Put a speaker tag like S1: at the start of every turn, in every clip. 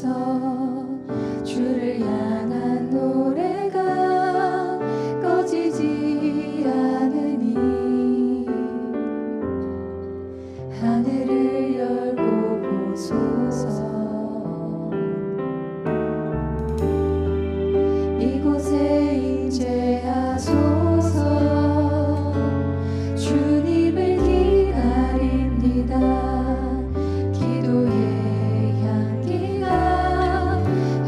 S1: 주셔서 주를 향한 노래가 꺼지지 않으니 하늘을 열고 보소서. 이곳에 임재하소서. 주님을 기다립니다. 기도의 향기가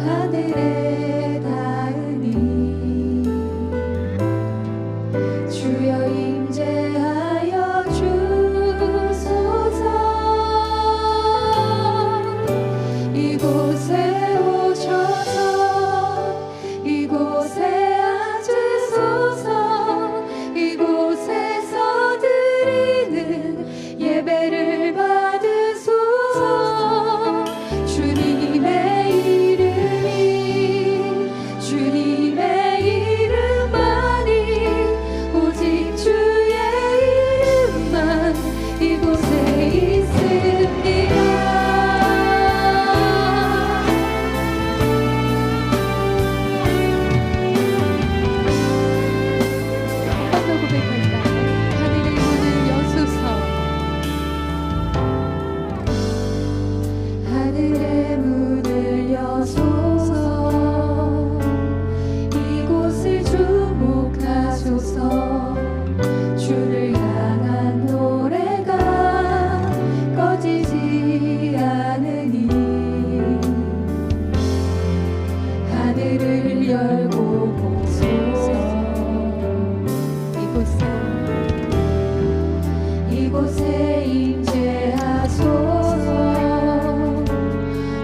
S1: 하늘에 닿으니 주여 임재하여 주소서. 이곳에 오셔서 이곳에 앉으소서. 이곳에서 드리는 예배를 받으소서. 주님의 이름이 주님의 이름만이 오직 주의 이름만 이곳에 있습니다. 한번 고백할까요? 하늘의 문을 여소서. 하늘의 문을 여소서. 이곳을 주목하소서. 주를 향한 노래가 꺼지지 않으니 하늘을 열고 보소서. 이곳에 임재하소서.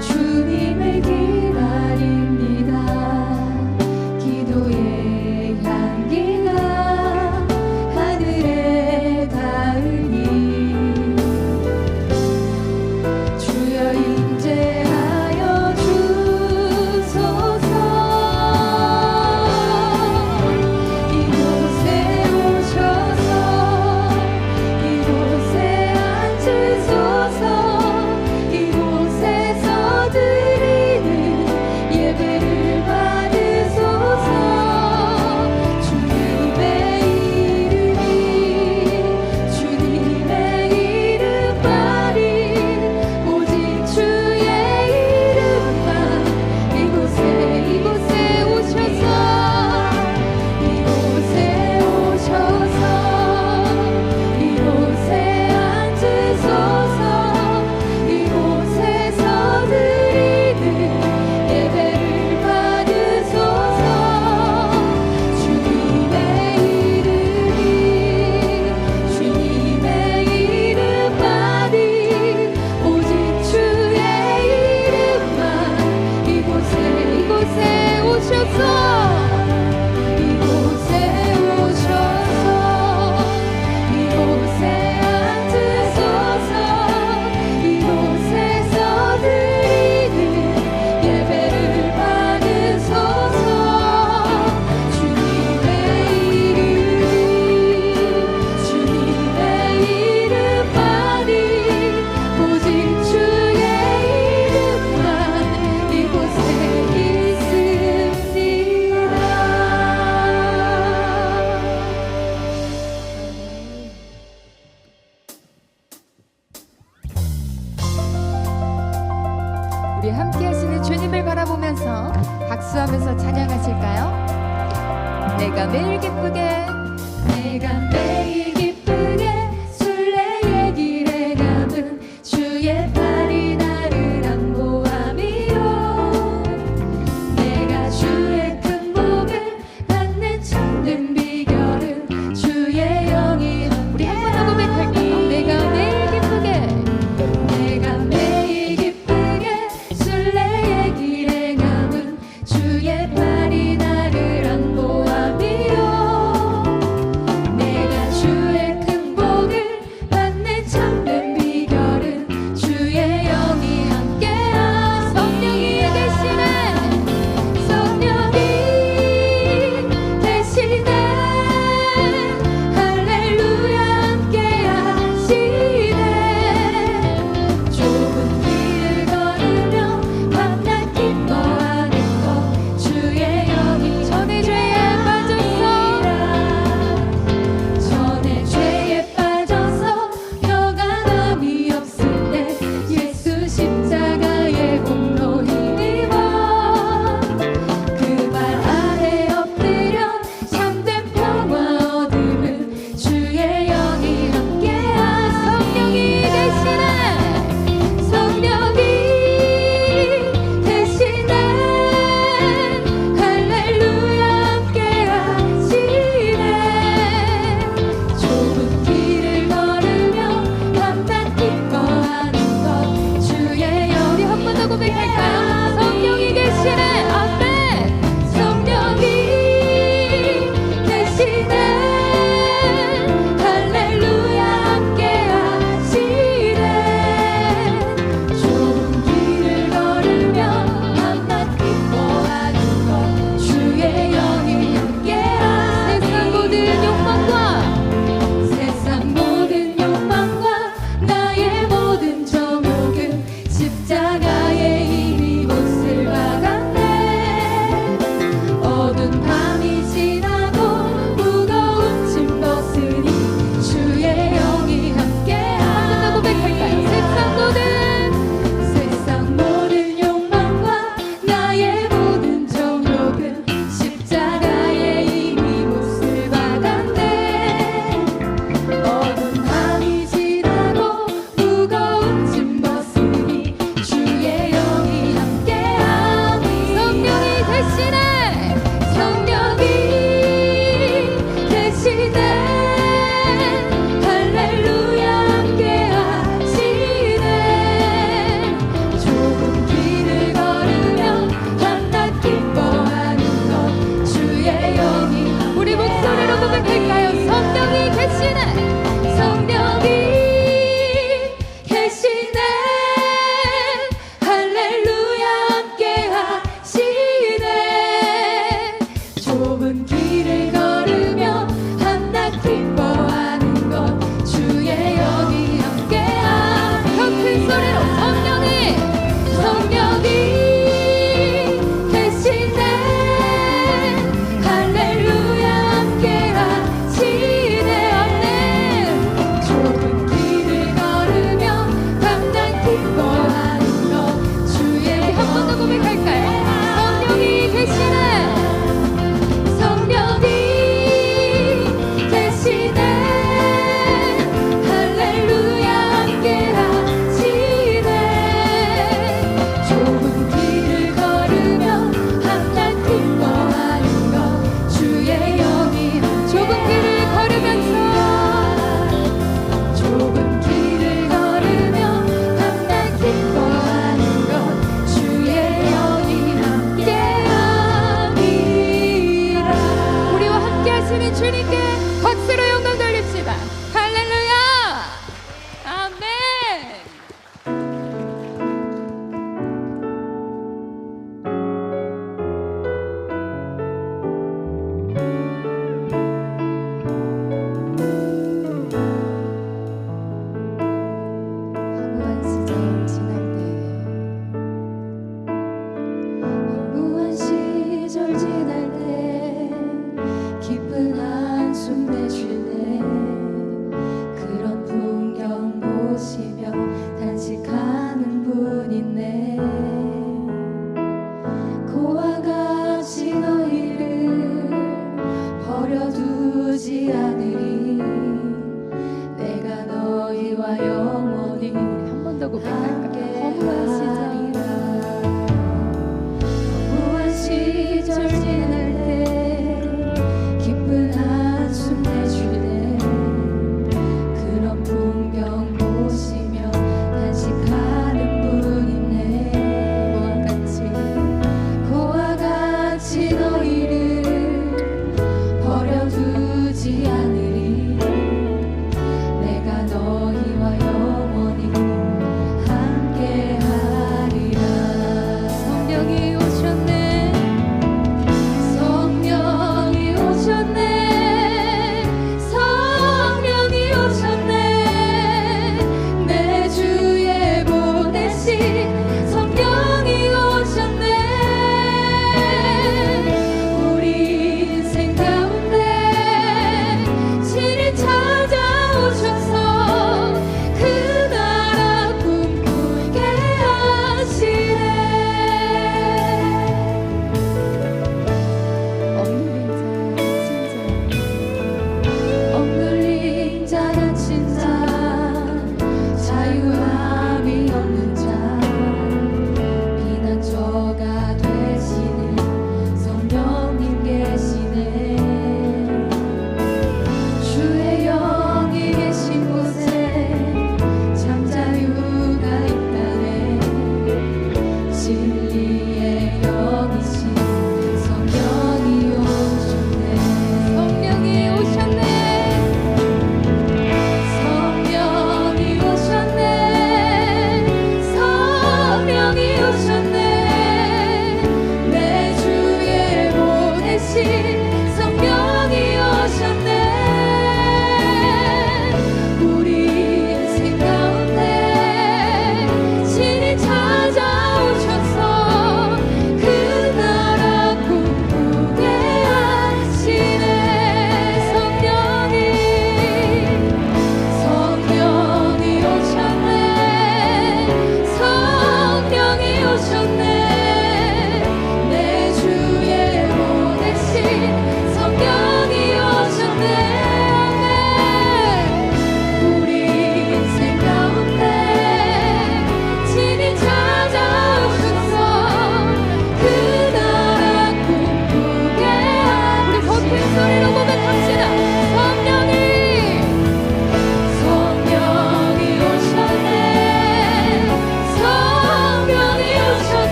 S1: 주님을 기다립니다. 기도의 향기가 하늘에 닿으니 주여 임재하여 주소서. 이곳에 오셔서 이곳에 앉으소서. 이곳에서 드리는 예배를 받으소서. 주님의 이름이 주님의 이름만이 오직 주의 이름만 이곳에 오셔서 이곳에 오셔서 이곳에 앉으소서. 이곳에서 드리는 예배를 받으소서. 주님의 이름이 주님의 이름만이 오직 주의 이름만 이곳에 오셔서 이곳에 오셔서 이곳에 앉으소서. 이곳에서 드리는 예배를 받으소서. 주님의 이름이 주님의 이름만이 오직 주의 이름만 이곳에 있습니다. 우리 함께 하시는 주님을 바라보면서 박수하면서 찬양하실까요? 내가 매일 기쁘게 순례의 길에 가면 주의 팔이 나를 안보함이요. 내가 주의 큰 복을 받는 참된 비결은 주의 영이 우리 한번 고백할까요? 내가 매일 기쁘게 순례의 길에 가면 주의 팔이 나를 안보함이요.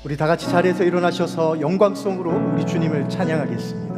S2: 우리 다 같이 자리에서 일어나셔서 영광송으로 우리 주님을 찬양하겠습니다.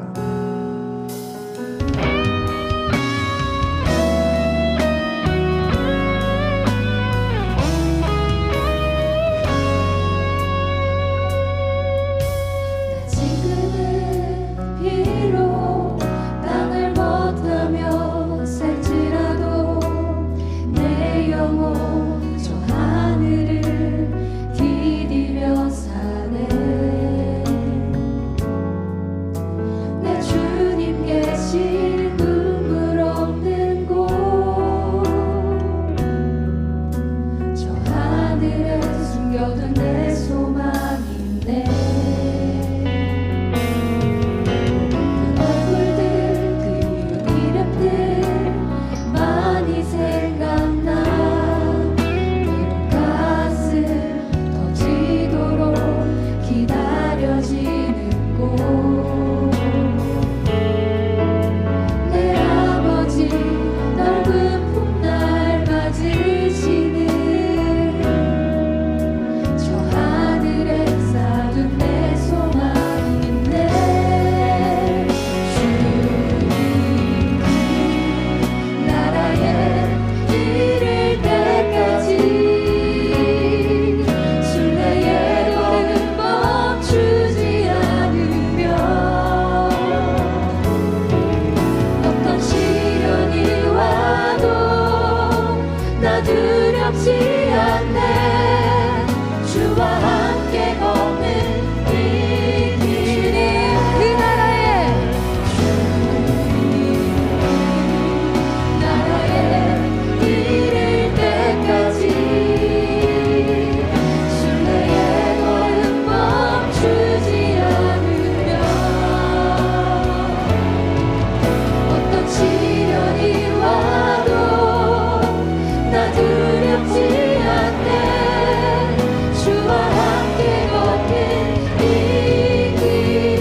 S1: 두렵지 않네. 주와 함께 걷는 이 길, 그 나라에 이를 때까지 순례의 걸음 멈추지 않으며 어떤 시련이 와도 나 두렵지 않네. 주와 함께 걷는 이 길에.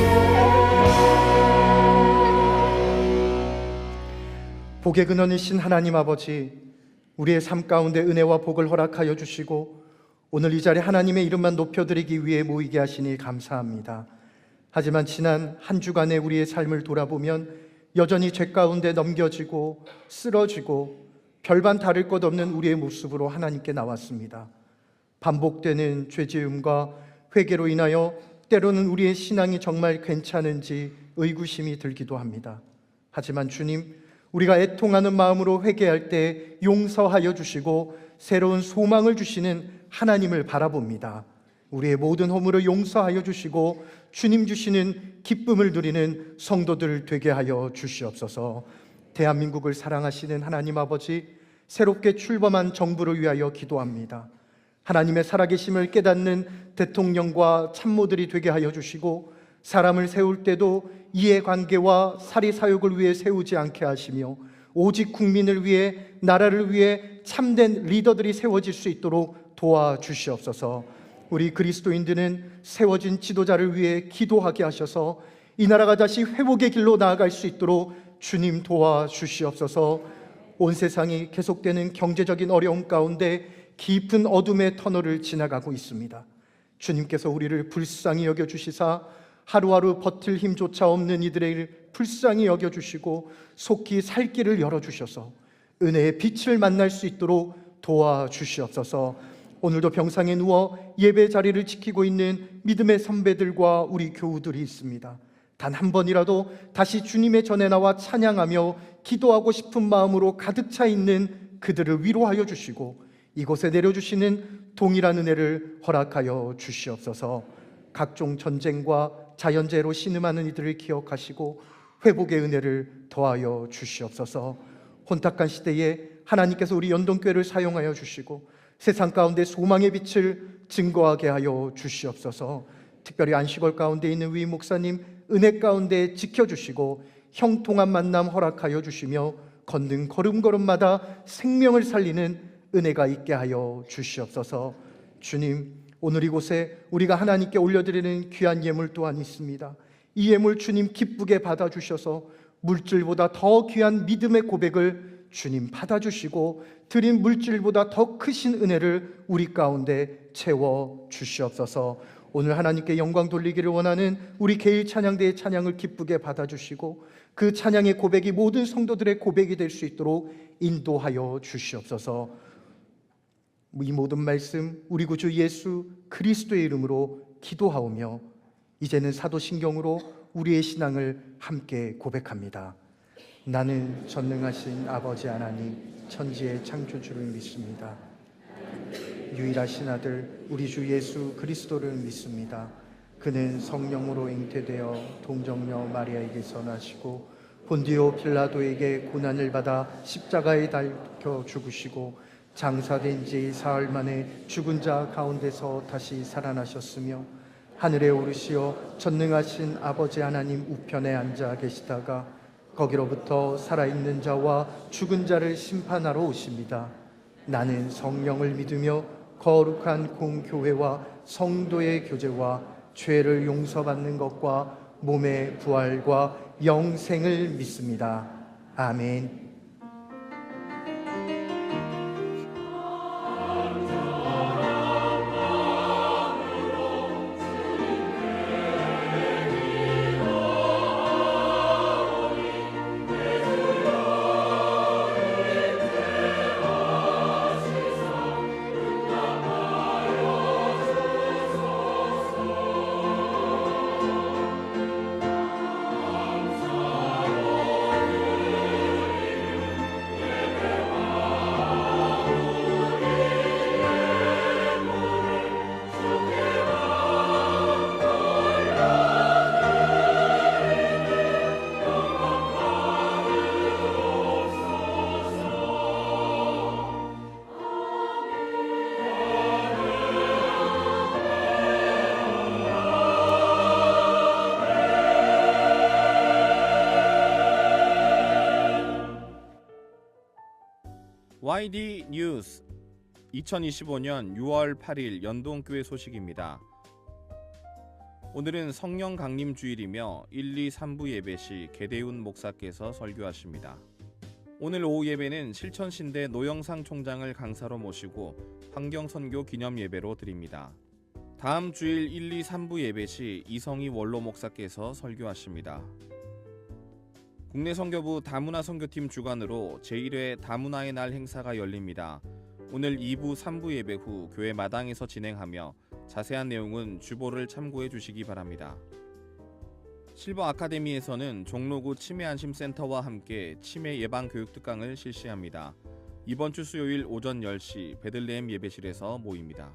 S2: 복의 근원이신 하나님 아버지, 우리의 삶 가운데 은혜와 복을 허락하여 주시고 오늘 이 자리에 하나님의 이름만 높여드리기 위해 모이게 하시니 감사합니다. 하지만 지난 한 주간의 우리의 삶을 돌아보면 여전히 죄 가운데 넘겨지고 쓰러지고 별반 다를 것 없는 우리의 모습으로 하나님께 나왔습니다. 반복되는 죄지음과 회개로 인하여 때로는 우리의 신앙이 정말 괜찮은지 의구심이 들기도 합니다. 하지만 주님, 우리가 애통하는 마음으로 회개할 때 용서하여 주시고 새로운 소망을 주시는 하나님을 바라봅니다. 우리의 모든 허물을 용서하여 주시고 주님 주시는 기쁨을 누리는 성도들 되게 하여 주시옵소서. 대한민국을 사랑하시는 하나님 아버지, 새롭게 출범한 정부를 위하여 기도합니다. 하나님의 살아계심을 깨닫는 대통령과 참모들이 되게 하여 주시고 사람을 세울 때도 이해관계와 사리사욕을 위해 세우지 않게 하시며 오직 국민을 위해, 나라를 위해 참된 리더들이 세워질 수 있도록 도와주시옵소서. 우리 그리스도인들은 세워진 지도자를 위해 기도하게 하셔서 이 나라가 다시 회복의 길로 나아갈 수 있도록 주님 도와주시옵소서. 온 세상이 계속되는 경제적인 어려움 가운데 깊은 어둠의 터널을 지나가고 있습니다. 주님께서 우리를 불쌍히 여겨주시사 하루하루 버틸 힘조차 없는 이들을 불쌍히 여겨주시고 속히 살 길을 열어주셔서 은혜의 빛을 만날 수 있도록 도와주시옵소서. 오늘도 병상에 누워 예배 자리를 지키고 있는 믿음의 선배들과 우리 교우들이 있습니다. 단 한 번이라도 다시 주님의 전에 나와 찬양하며 기도하고 싶은 마음으로 가득 차 있는 그들을 위로하여 주시고 이곳에 내려주시는 동일한 은혜를 허락하여 주시옵소서. 각종 전쟁과 자연재해로 신음하는 이들을 기억하시고 회복의 은혜를 더하여 주시옵소서. 혼탁한 시대에 하나님께서 우리 연동교회를 사용하여 주시고 세상 가운데 소망의 빛을 증거하게 하여 주시옵소서. 특별히 안식월 가운데 있는 위 목사님 은혜 가운데 지켜주시고 형통한 만남 허락하여 주시며 걷는 걸음걸음마다 생명을 살리는 은혜가 있게 하여 주시옵소서. 주님, 오늘 이곳에 우리가 하나님께 올려드리는 귀한 예물 또한 있습니다. 이 예물 주님 기쁘게 받아주셔서 물질보다 더 귀한 믿음의 고백을 주님 받아주시고 드린 물질보다 더 크신 은혜를 우리 가운데 채워 주시옵소서. 오늘 하나님께 영광 돌리기를 원하는 우리 개일 찬양대의 찬양을 기쁘게 받아주시고 그 찬양의 고백이 모든 성도들의 고백이 될 수 있도록 인도하여 주시옵소서. 이 모든 말씀 우리 구주 예수 그리스도의 이름으로 기도하오며 이제는 사도신경으로 우리의 신앙을 함께 고백합니다. 나는 전능하신 아버지 하나님 천지의 창조주를 믿습니다. 유일하신 아들 우리 주 예수 그리스도를 믿습니다. 그는 성령으로 잉태되어 동정녀 마리아에게서 나시고 본디오 빌라도에게 고난을 받아 십자가에 달겨 죽으시고 장사된 지 사흘 만에 죽은 자 가운데서 다시 살아나셨으며 하늘에 오르시어 전능하신 아버지 하나님 우편에 앉아 계시다가 거기로부터 살아있는 자와 죽은 자를 심판하러 오십니다. 나는 성령을 믿으며 거룩한 공교회와 성도의 교제와 죄를 용서받는 것과 몸의 부활과 영생을 믿습니다. 아멘.
S3: YD 뉴스 2025년 6월 8일 연동교회 소식입니다. 오늘은 성령 강림 주일이며 1, 2, 3부 예배 시 계대훈 목사께서 설교하십니다. 오늘 오후 예배는 실천신대 노영상 총장을 강사로 모시고 환경선교 기념 예배로 드립니다. 다음 주일 1, 2, 3부 예배 시 이성희 원로 목사께서 설교하십니다. 국내 선교부 다문화 선교팀 주관으로 제1회 다문화의 날 행사가 열립니다. 오늘 2부, 3부 예배 후 교회 마당에서 진행하며 자세한 내용은 주보를 참고해 주시기 바랍니다. 실버 아카데미에서는 종로구 치매안심센터와 함께 치매 예방 교육 특강을 실시합니다. 이번 주 수요일 오전 10시 베들레헴 예배실에서 모입니다.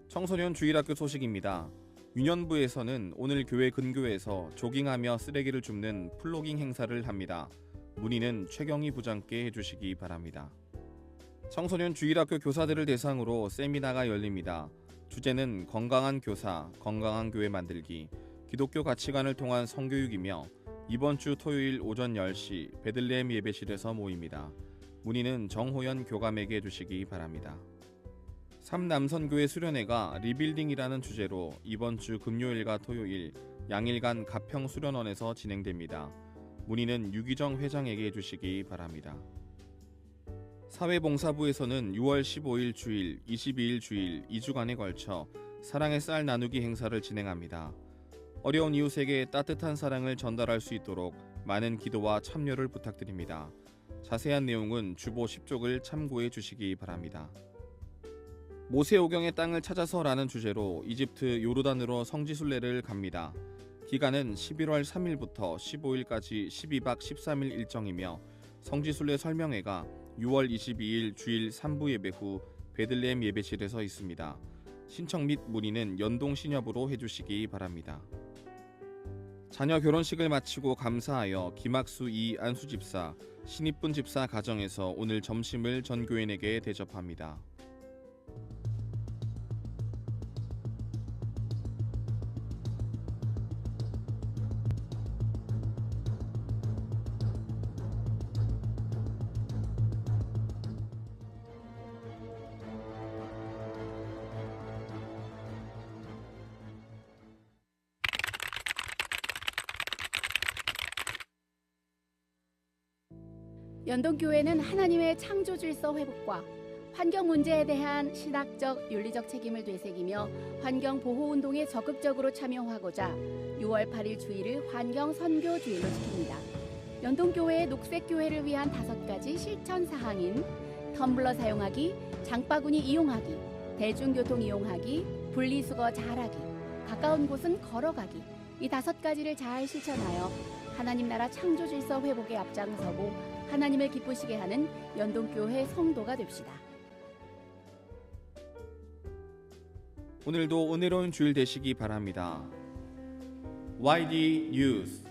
S3: 청소년 주일학교 소식입니다. 유년부에서는 오늘 교회 근교에서 조깅하며 쓰레기를 줍는 플로깅 행사를 합니다. 문의는 최경희 부장께 해주시기 바랍니다. 청소년 주일학교 교사들을 대상으로 세미나가 열립니다. 주제는 건강한 교사, 건강한 교회 만들기, 기독교 가치관을 통한 성교육이며 이번 주 토요일 오전 10시 베들레헴 예배실에서 모입니다. 문의는 정호연 교감에게 해주시기 바랍니다. 삼남선교회 수련회가 리빌딩이라는 주제로 이번 주 금요일과 토요일 양일간 가평 수련원에서 진행됩니다. 문의는 유기정 회장에게 해주시기 바랍니다. 사회봉사부에서는 6월 15일 주일, 22일 주일 2주간에 걸쳐 사랑의 쌀 나누기 행사를 진행합니다. 어려운 이웃에게 따뜻한 사랑을 전달할 수 있도록 많은 기도와 참여를 부탁드립니다. 자세한 내용은 주보 10쪽을 참고해 주시기 바랍니다. 모세오경의 땅을 찾아서라는 주제로 이집트 요르단으로 성지순례를 갑니다. 기간은 11월 3일부터 15일까지 12박 13일 일정이며 성지순례 설명회가 6월 22일 주일 3부 예배 후 베들레헴 예배실에서 있습니다. 신청 및 문의는 연동신협으로 해주시기 바랍니다. 자녀 결혼식을 마치고 감사하여 김학수 이 안수집사, 신입분 집사 가정에서 오늘 점심을 전 교인에게 대접합니다.
S4: 연동교회는 하나님의 창조 질서 회복과 환경 문제에 대한 신학적, 윤리적 책임을 되새기며 환경 보호 운동에 적극적으로 참여하고자 6월 8일 주일을 환경 선교 주일로 지킵니다. 연동교회의 녹색교회를 위한 5가지 실천 사항인 텀블러 사용하기, 장바구니 이용하기, 대중교통 이용하기, 분리수거 잘하기, 가까운 곳은 걸어가기, 이 5가지를 잘 실천하여 하나님 나라 창조 질서 회복에 앞장서고 하나님을 기쁘시게 하는 연동교회 성도가 됩시다.
S3: 오늘도 은혜로운 주일 되시기 바랍니다. YD 뉴스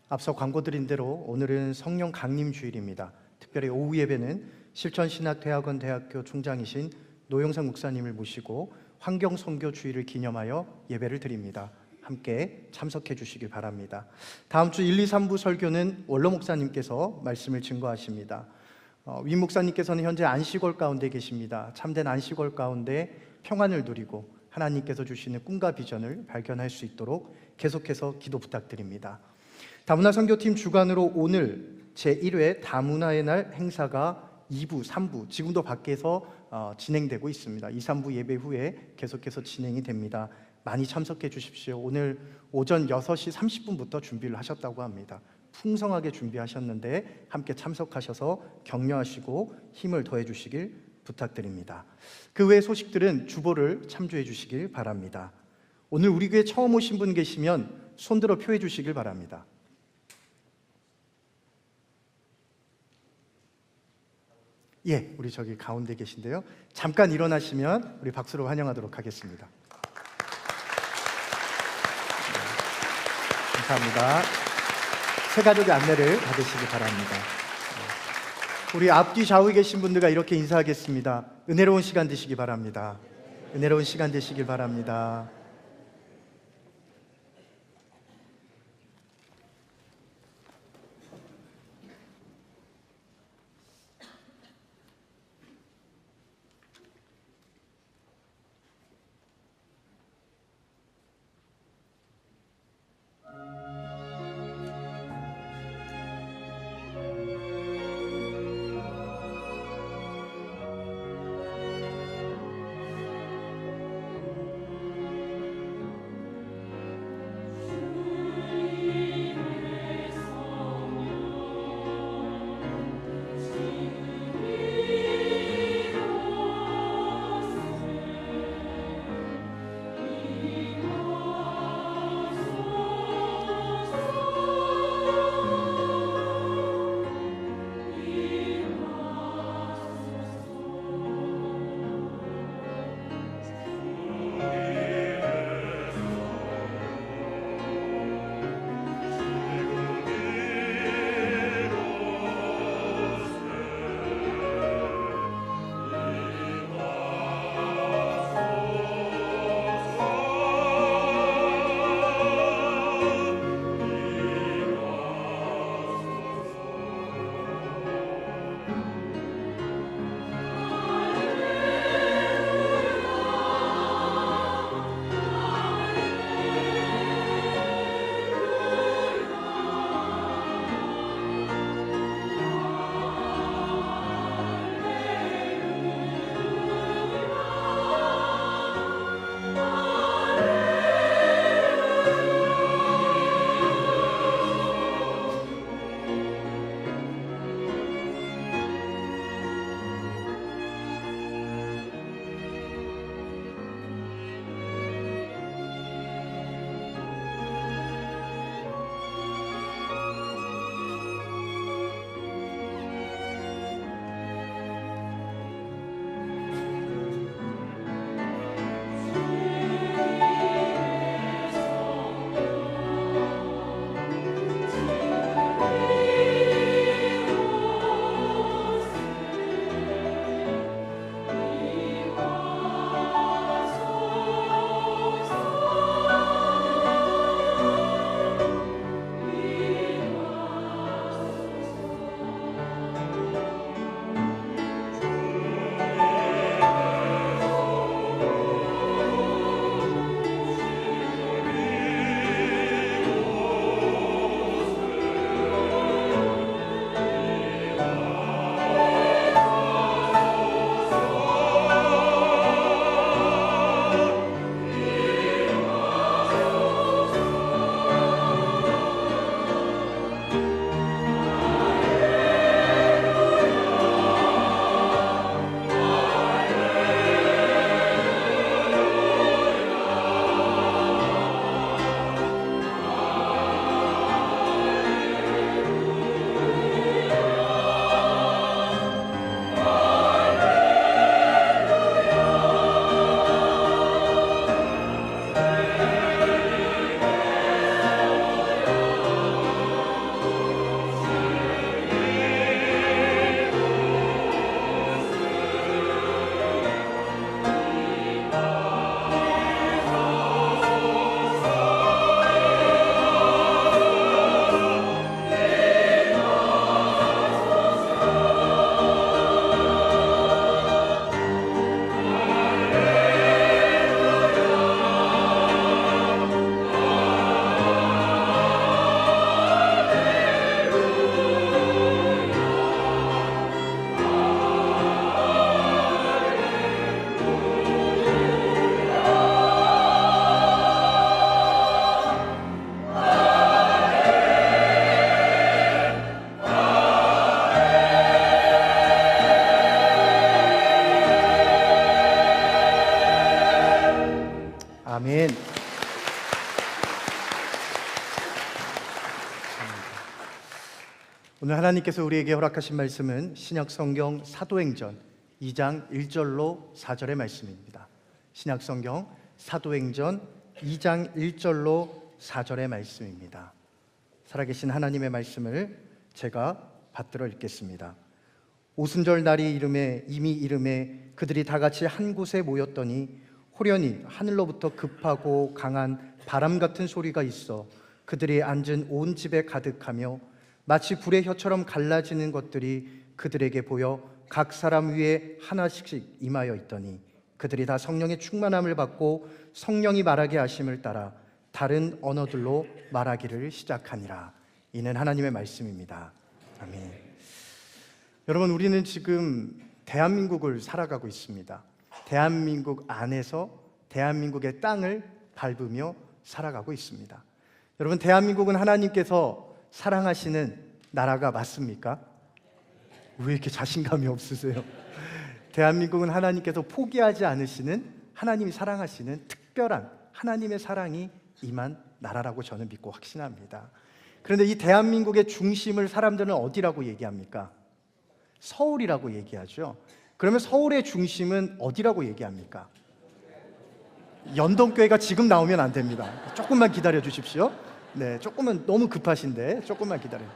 S2: 앞서 광고 드린 대로 오늘은 성령 강림 주일입니다. 특별히 오후 예배는 실천신학대학원 대학교 총장이신 노영상 목사님을 모시고 환경선교 주일을 기념하여 예배를 드립니다. 함께 참석해 주시길 바랍니다. 다음 주 1, 2, 3부 설교는 원로 목사님께서 말씀을 증거하십니다. 위 목사님께서는 현재 안식월 가운데 계십니다. 참된 안식월 가운데 평안을 누리고 하나님께서 주시는 꿈과 비전을 발견할 수 있도록 계속해서 기도 부탁드립니다. 다문화 선교팀 주관으로 오늘 제1회 다문화의 날 행사가 2부, 3부 지금도 밖에서 진행되고 있습니다. 2, 3부 예배 후에 계속해서 진행이 됩니다. 많이 참석해 주십시오. 오늘 오전 6시 30분부터 준비를 하셨다고 합니다. 풍성하게 준비하셨는데 함께 참석하셔서 격려하시고 힘을 더해 주시길 부탁드립니다. 그 외의 소식들은 주보를 참조해 주시길 바랍니다. 오늘 우리 교회 처음 오신 분 계시면 손들어 표해 주시길 바랍니다. 예, 우리 저기 가운데 계신데요. 잠깐 일어나시면 우리 박수로 환영하도록 하겠습니다. 감사합니다. 새 가족의 안내를 받으시기 바랍니다. 우리 앞뒤 좌우에 계신 분들과 이렇게 인사하겠습니다. 은혜로운 시간 되시기 바랍니다. 은혜로운 시간 되시길 바랍니다. 오늘 하나님께서 우리에게 허락하신 말씀은 신약성경 사도행전 2장 1절로 4절의 말씀입니다. 신약성경 사도행전 2장 1절로 4절의 말씀입니다. 살아계신 하나님의 말씀을 제가 받들어 읽겠습니다. 오순절 날이 이미 이름에 그들이 다 같이 한 곳에 모였더니 호련히 하늘로부터 급하고 강한 바람 같은 소리가 있어 그들이 앉은 온 집에 가득하며 마치 불의 혀처럼 갈라지는 것들이 그들에게 보여 각 사람 위에 하나씩씩 임하여 있더니 그들이 다 성령의 충만함을 받고 성령이 말하게 하심을 따라 다른 언어들로 말하기를 시작하니라. 이는 하나님의 말씀입니다. 아멘. 여러분, 우리는 지금 대한민국을 살아가고 있습니다. 대한민국 안에서 대한민국의 땅을 밟으며 살아가고 있습니다. 여러분, 대한민국은 하나님께서 사랑하시는 나라가 맞습니까? 왜 이렇게 자신감이 없으세요? 대한민국은 하나님께서 포기하지 않으시는, 하나님이 사랑하시는 특별한 하나님의 사랑이 임한 나라라고 저는 믿고 확신합니다. 그런데 이 대한민국의 중심을 사람들은 어디라고 얘기합니까? 서울이라고 얘기하죠. 그러면 서울의 중심은 어디라고 얘기합니까? 연동교회가 지금 나오면 안 됩니다. 조금만 기다려 주십시오. 네, 조금은 너무 급하신데 조금만 기다려요.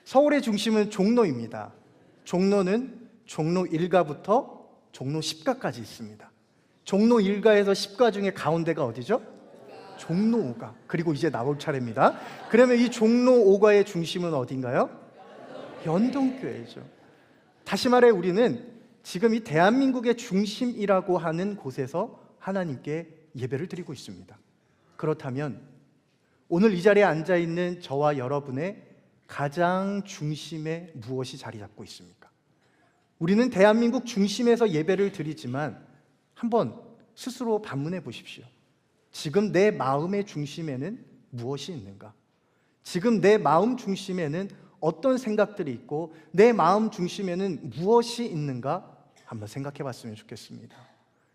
S2: 서울의 중심은 종로입니다. 종로는 종로 1가부터 종로 10가까지 있습니다. 종로 1가에서 10가 중에 가운데가 어디죠? 종로 5가. 그리고 이제 나올 차례입니다. 그러면 이 종로 5가의 중심은 어딘가요? 연동교회죠. 다시 말해 우리는 지금 이 대한민국의 중심이라고 하는 곳에서 하나님께 예배를 드리고 있습니다. 그렇다면 오늘 이 자리에 앉아 있는 저와 여러분의 가장 중심에 무엇이 자리 잡고 있습니까? 우리는 대한민국 중심에서 예배를 드리지만 한번 스스로 반문해 보십시오. 지금 내 마음의 중심에는 무엇이 있는가? 지금 내 마음 중심에는 어떤 생각들이 있고 내 마음 중심에는 무엇이 있는가? 한번 생각해 봤으면 좋겠습니다.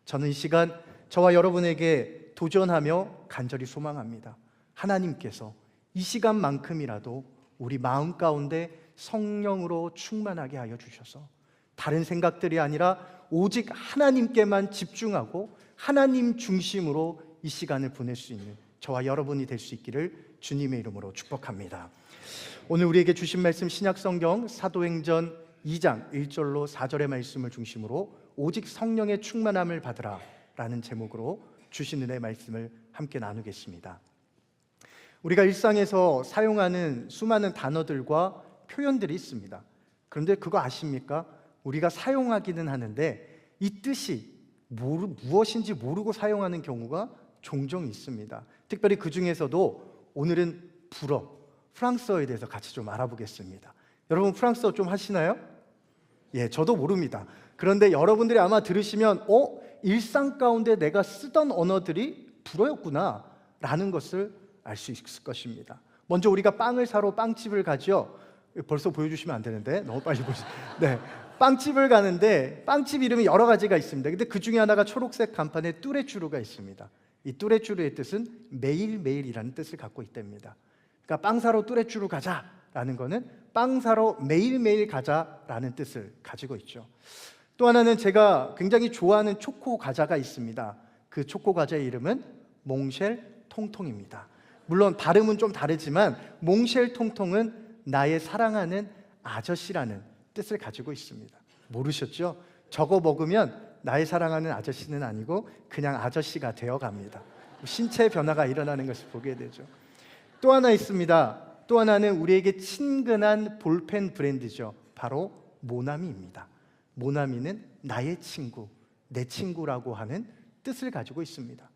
S2: 저는 이 시간 저와 여러분에게 도전하며 간절히 소망합니다. 하나님께서 이 시간만큼이라도 우리 마음 가운데 성령으로 충만하게 하여 주셔서 다른 생각들이 아니라 오직 하나님께만 집중하고 하나님 중심으로 이 시간을 보낼 수 있는 저와 여러분이 될 수 있기를 주님의 이름으로 축복합니다. 오늘 우리에게 주신 말씀 신약성경 사도행전 2장 1절로 4절의 말씀을 중심으로 오직 성령의 충만함을 받으라 라는 제목으로 주신 은혜의 말씀을 함께 나누겠습니다. 우리가 일상에서 사용하는 수많은 단어들과 표현들이 있습니다. 그런데 그거 아십니까? 우리가 사용하기는 하는데 이 뜻이 무엇인지 모르고 사용하는 경우가 종종 있습니다. 특별히 그 중에서도 오늘은 불어, 프랑스어에 대해서 같이 좀 알아보겠습니다. 여러분 프랑스어 좀 하시나요? 예, 저도 모릅니다. 그런데 여러분들이 아마 들으시면 일상 가운데 내가 쓰던 언어들이 불어였구나 라는 것을 알 수 있을 것입니다. 먼저 우리가 빵을 사러 빵집을 가죠. 벌써 보여주시면 안 되는데 너무 빨리 보시. 네, 빵집을 가는데 빵집 이름이 여러 가지가 있습니다. 근데 그 중에 하나가 초록색 간판에 뚜레쥬르가 있습니다. 이 뚜레쥬르의 뜻은 매일매일이라는 뜻을 갖고 있답니다. 그러니까 빵 사러 뚜레쥬르 가자라는 거는 빵 사러 매일매일 가자라는 뜻을 가지고 있죠. 또 하나는 제가 굉장히 좋아하는 초코 과자가 있습니다. 그 초코 과자의 이름은 몽쉘 통통입니다. 물론 발음은 좀 다르지만 몽쉘 통통은 나의 사랑하는 아저씨라는 뜻을 가지고 있습니다. 모르셨죠? 저거 먹으면 나의 사랑하는 아저씨는 아니고 그냥 아저씨가 되어갑니다. 신체 변화가 일어나는 것을 보게 되죠. 또 하나 있습니다. 또 하나는 우리에게 친근한 볼펜 브랜드죠. 바로 모나미입니다. 모나미는 나의 친구, 내 친구라고 하는 뜻을 가지고 있습니다.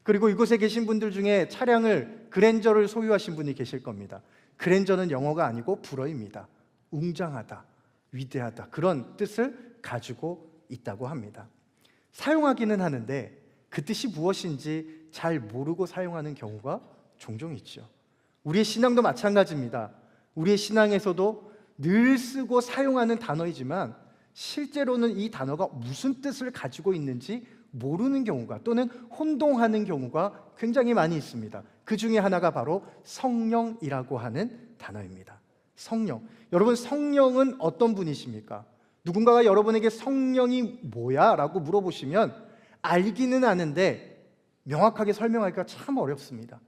S2: 그리고 이곳에 계신 분들 중에 차량을 그랜저를 소유하신 분이 계실 겁니다. 그랜저는 영어가 아니고 불어입니다. 웅장하다, 위대하다 그런 뜻을 가지고 있다고 합니다. 사용하기는 하는데 그 뜻이 무엇인지 잘 모르고 사용하는 경우가 종종 있죠. 우리의 신앙도 마찬가지입니다. 우리의 신앙에서도 늘 쓰고 사용하는 단어이지만 실제로는 이 단어가 무슨 뜻을 가지고 있는지 모르는 경우가 또는 혼동하는 경우가 굉장히 많이 있습니다. 그 중에 하나가 바로 성령이라고 하는 단어입니다. 성령. 여러분, 성령은 어떤 분이십니까? 누군가가 여러분에게 성령이 뭐야? 라고 물어보시면 알기는 아는데 명확하게 설명하기가 참 어렵습니다.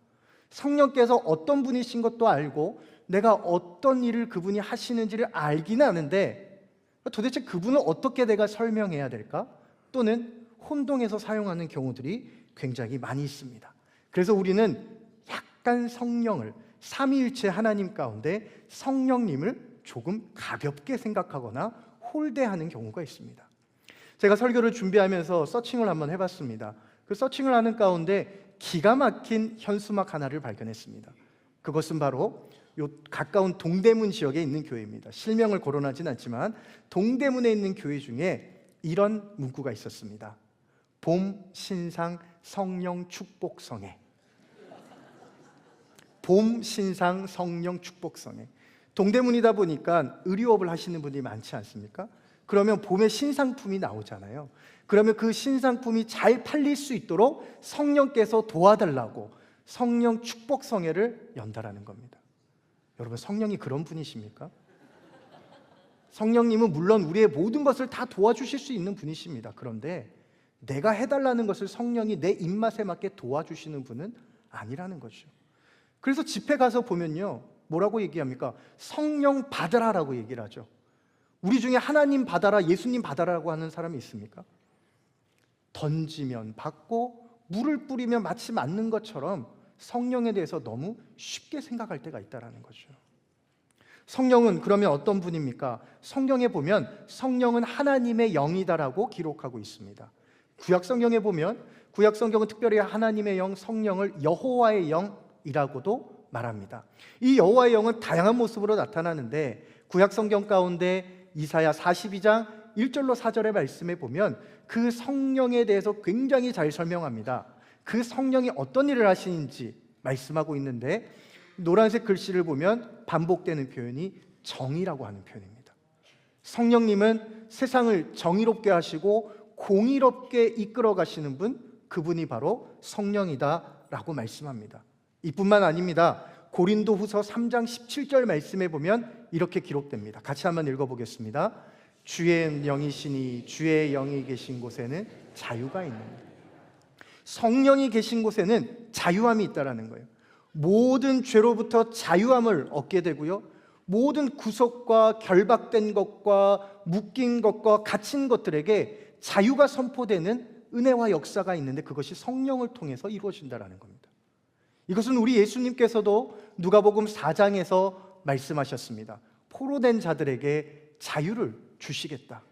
S2: 성령께서 어떤 분이신 것도 알고 내가 어떤 일을 그분이 하시는지를 알기는 아는데 도대체 그분을 어떻게 내가 설명해야 될까? 또는 혼동해서 사용하는 경우들이 굉장히 많이 있습니다. 그래서 우리는 약간 성령을, 삼위일체 하나님 가운데 성령님을 조금 가볍게 생각하거나 홀대하는 경우가 있습니다. 제가 설교를 준비하면서 서칭을 한번 해봤습니다. 그 서칭을 하는 가운데 기가 막힌 현수막 하나를 발견했습니다. 그것은 바로 요 가까운 동대문 지역에 있는 교회입니다. 실명을 거론하진 않지만 동대문에 있는 교회 중에 이런 문구가 있었습니다. 봄, 신상, 성령, 축복성회. 봄, 신상, 성령, 축복성회. 동대문이다 보니까 의류업을 하시는 분들이 많지 않습니까? 그러면 봄에 신상품이 나오잖아요. 그러면 그 신상품이 잘 팔릴 수 있도록 성령께서 도와달라고 성령 축복성회를 연달하는 겁니다. 여러분, 성령이 그런 분이십니까? 성령님은 물론 우리의 모든 것을 다 도와주실 수 있는 분이십니다. 그런데 내가 해달라는 것을 성령이 내 입맛에 맞게 도와주시는 분은 아니라는 거죠. 그래서 집회 가서 보면요, 뭐라고 얘기합니까? 성령 받으라라고 얘기를 하죠. 우리 중에 하나님 받아라, 예수님 받아라라고 하는 사람이 있습니까? 던지면 받고 물을 뿌리면 마치 맞는 것처럼 성령에 대해서 너무 쉽게 생각할 때가 있다는 거죠. 성령은 그러면 어떤 분입니까? 성경에 보면 성령은 하나님의 영이다라고 기록하고 있습니다. 구약 성경에 보면 구약 성경은 특별히 하나님의 영, 성령을 여호와의 영이라고도 말합니다. 이 여호와의 영은 다양한 모습으로 나타나는데 구약 성경 가운데 이사야 42장 1절로 4절의 말씀에 보면 그 성령에 대해서 굉장히 잘 설명합니다. 그 성령이 어떤 일을 하시는지 말씀하고 있는데 노란색 글씨를 보면 반복되는 표현이 정의라고 하는 표현입니다. 성령님은 세상을 정의롭게 하시고 공의롭게 이끌어 가시는 분, 그분이 바로 성령이다라고 말씀합니다. 이뿐만 아닙니다. 고린도후서 3장 17절 말씀에 보면 이렇게 기록됩니다. 같이 한번 읽어보겠습니다. 주의 영이시니 주의 영이 계신 곳에는 자유가 있느니라. 성령이 계신 곳에는 자유함이 있다라는 거예요. 모든 죄로부터 자유함을 얻게 되고요, 모든 구속과 결박된 것과 묶인 것과 갇힌 것들에게 자유가 선포되는 은혜와 역사가 있는데 그것이 성령을 통해서 이루어진다는 겁니다. 이것은 우리 예수님께서도 누가복음 4장에서 말씀하셨습니다. 포로된 자들에게 자유를 주시겠다,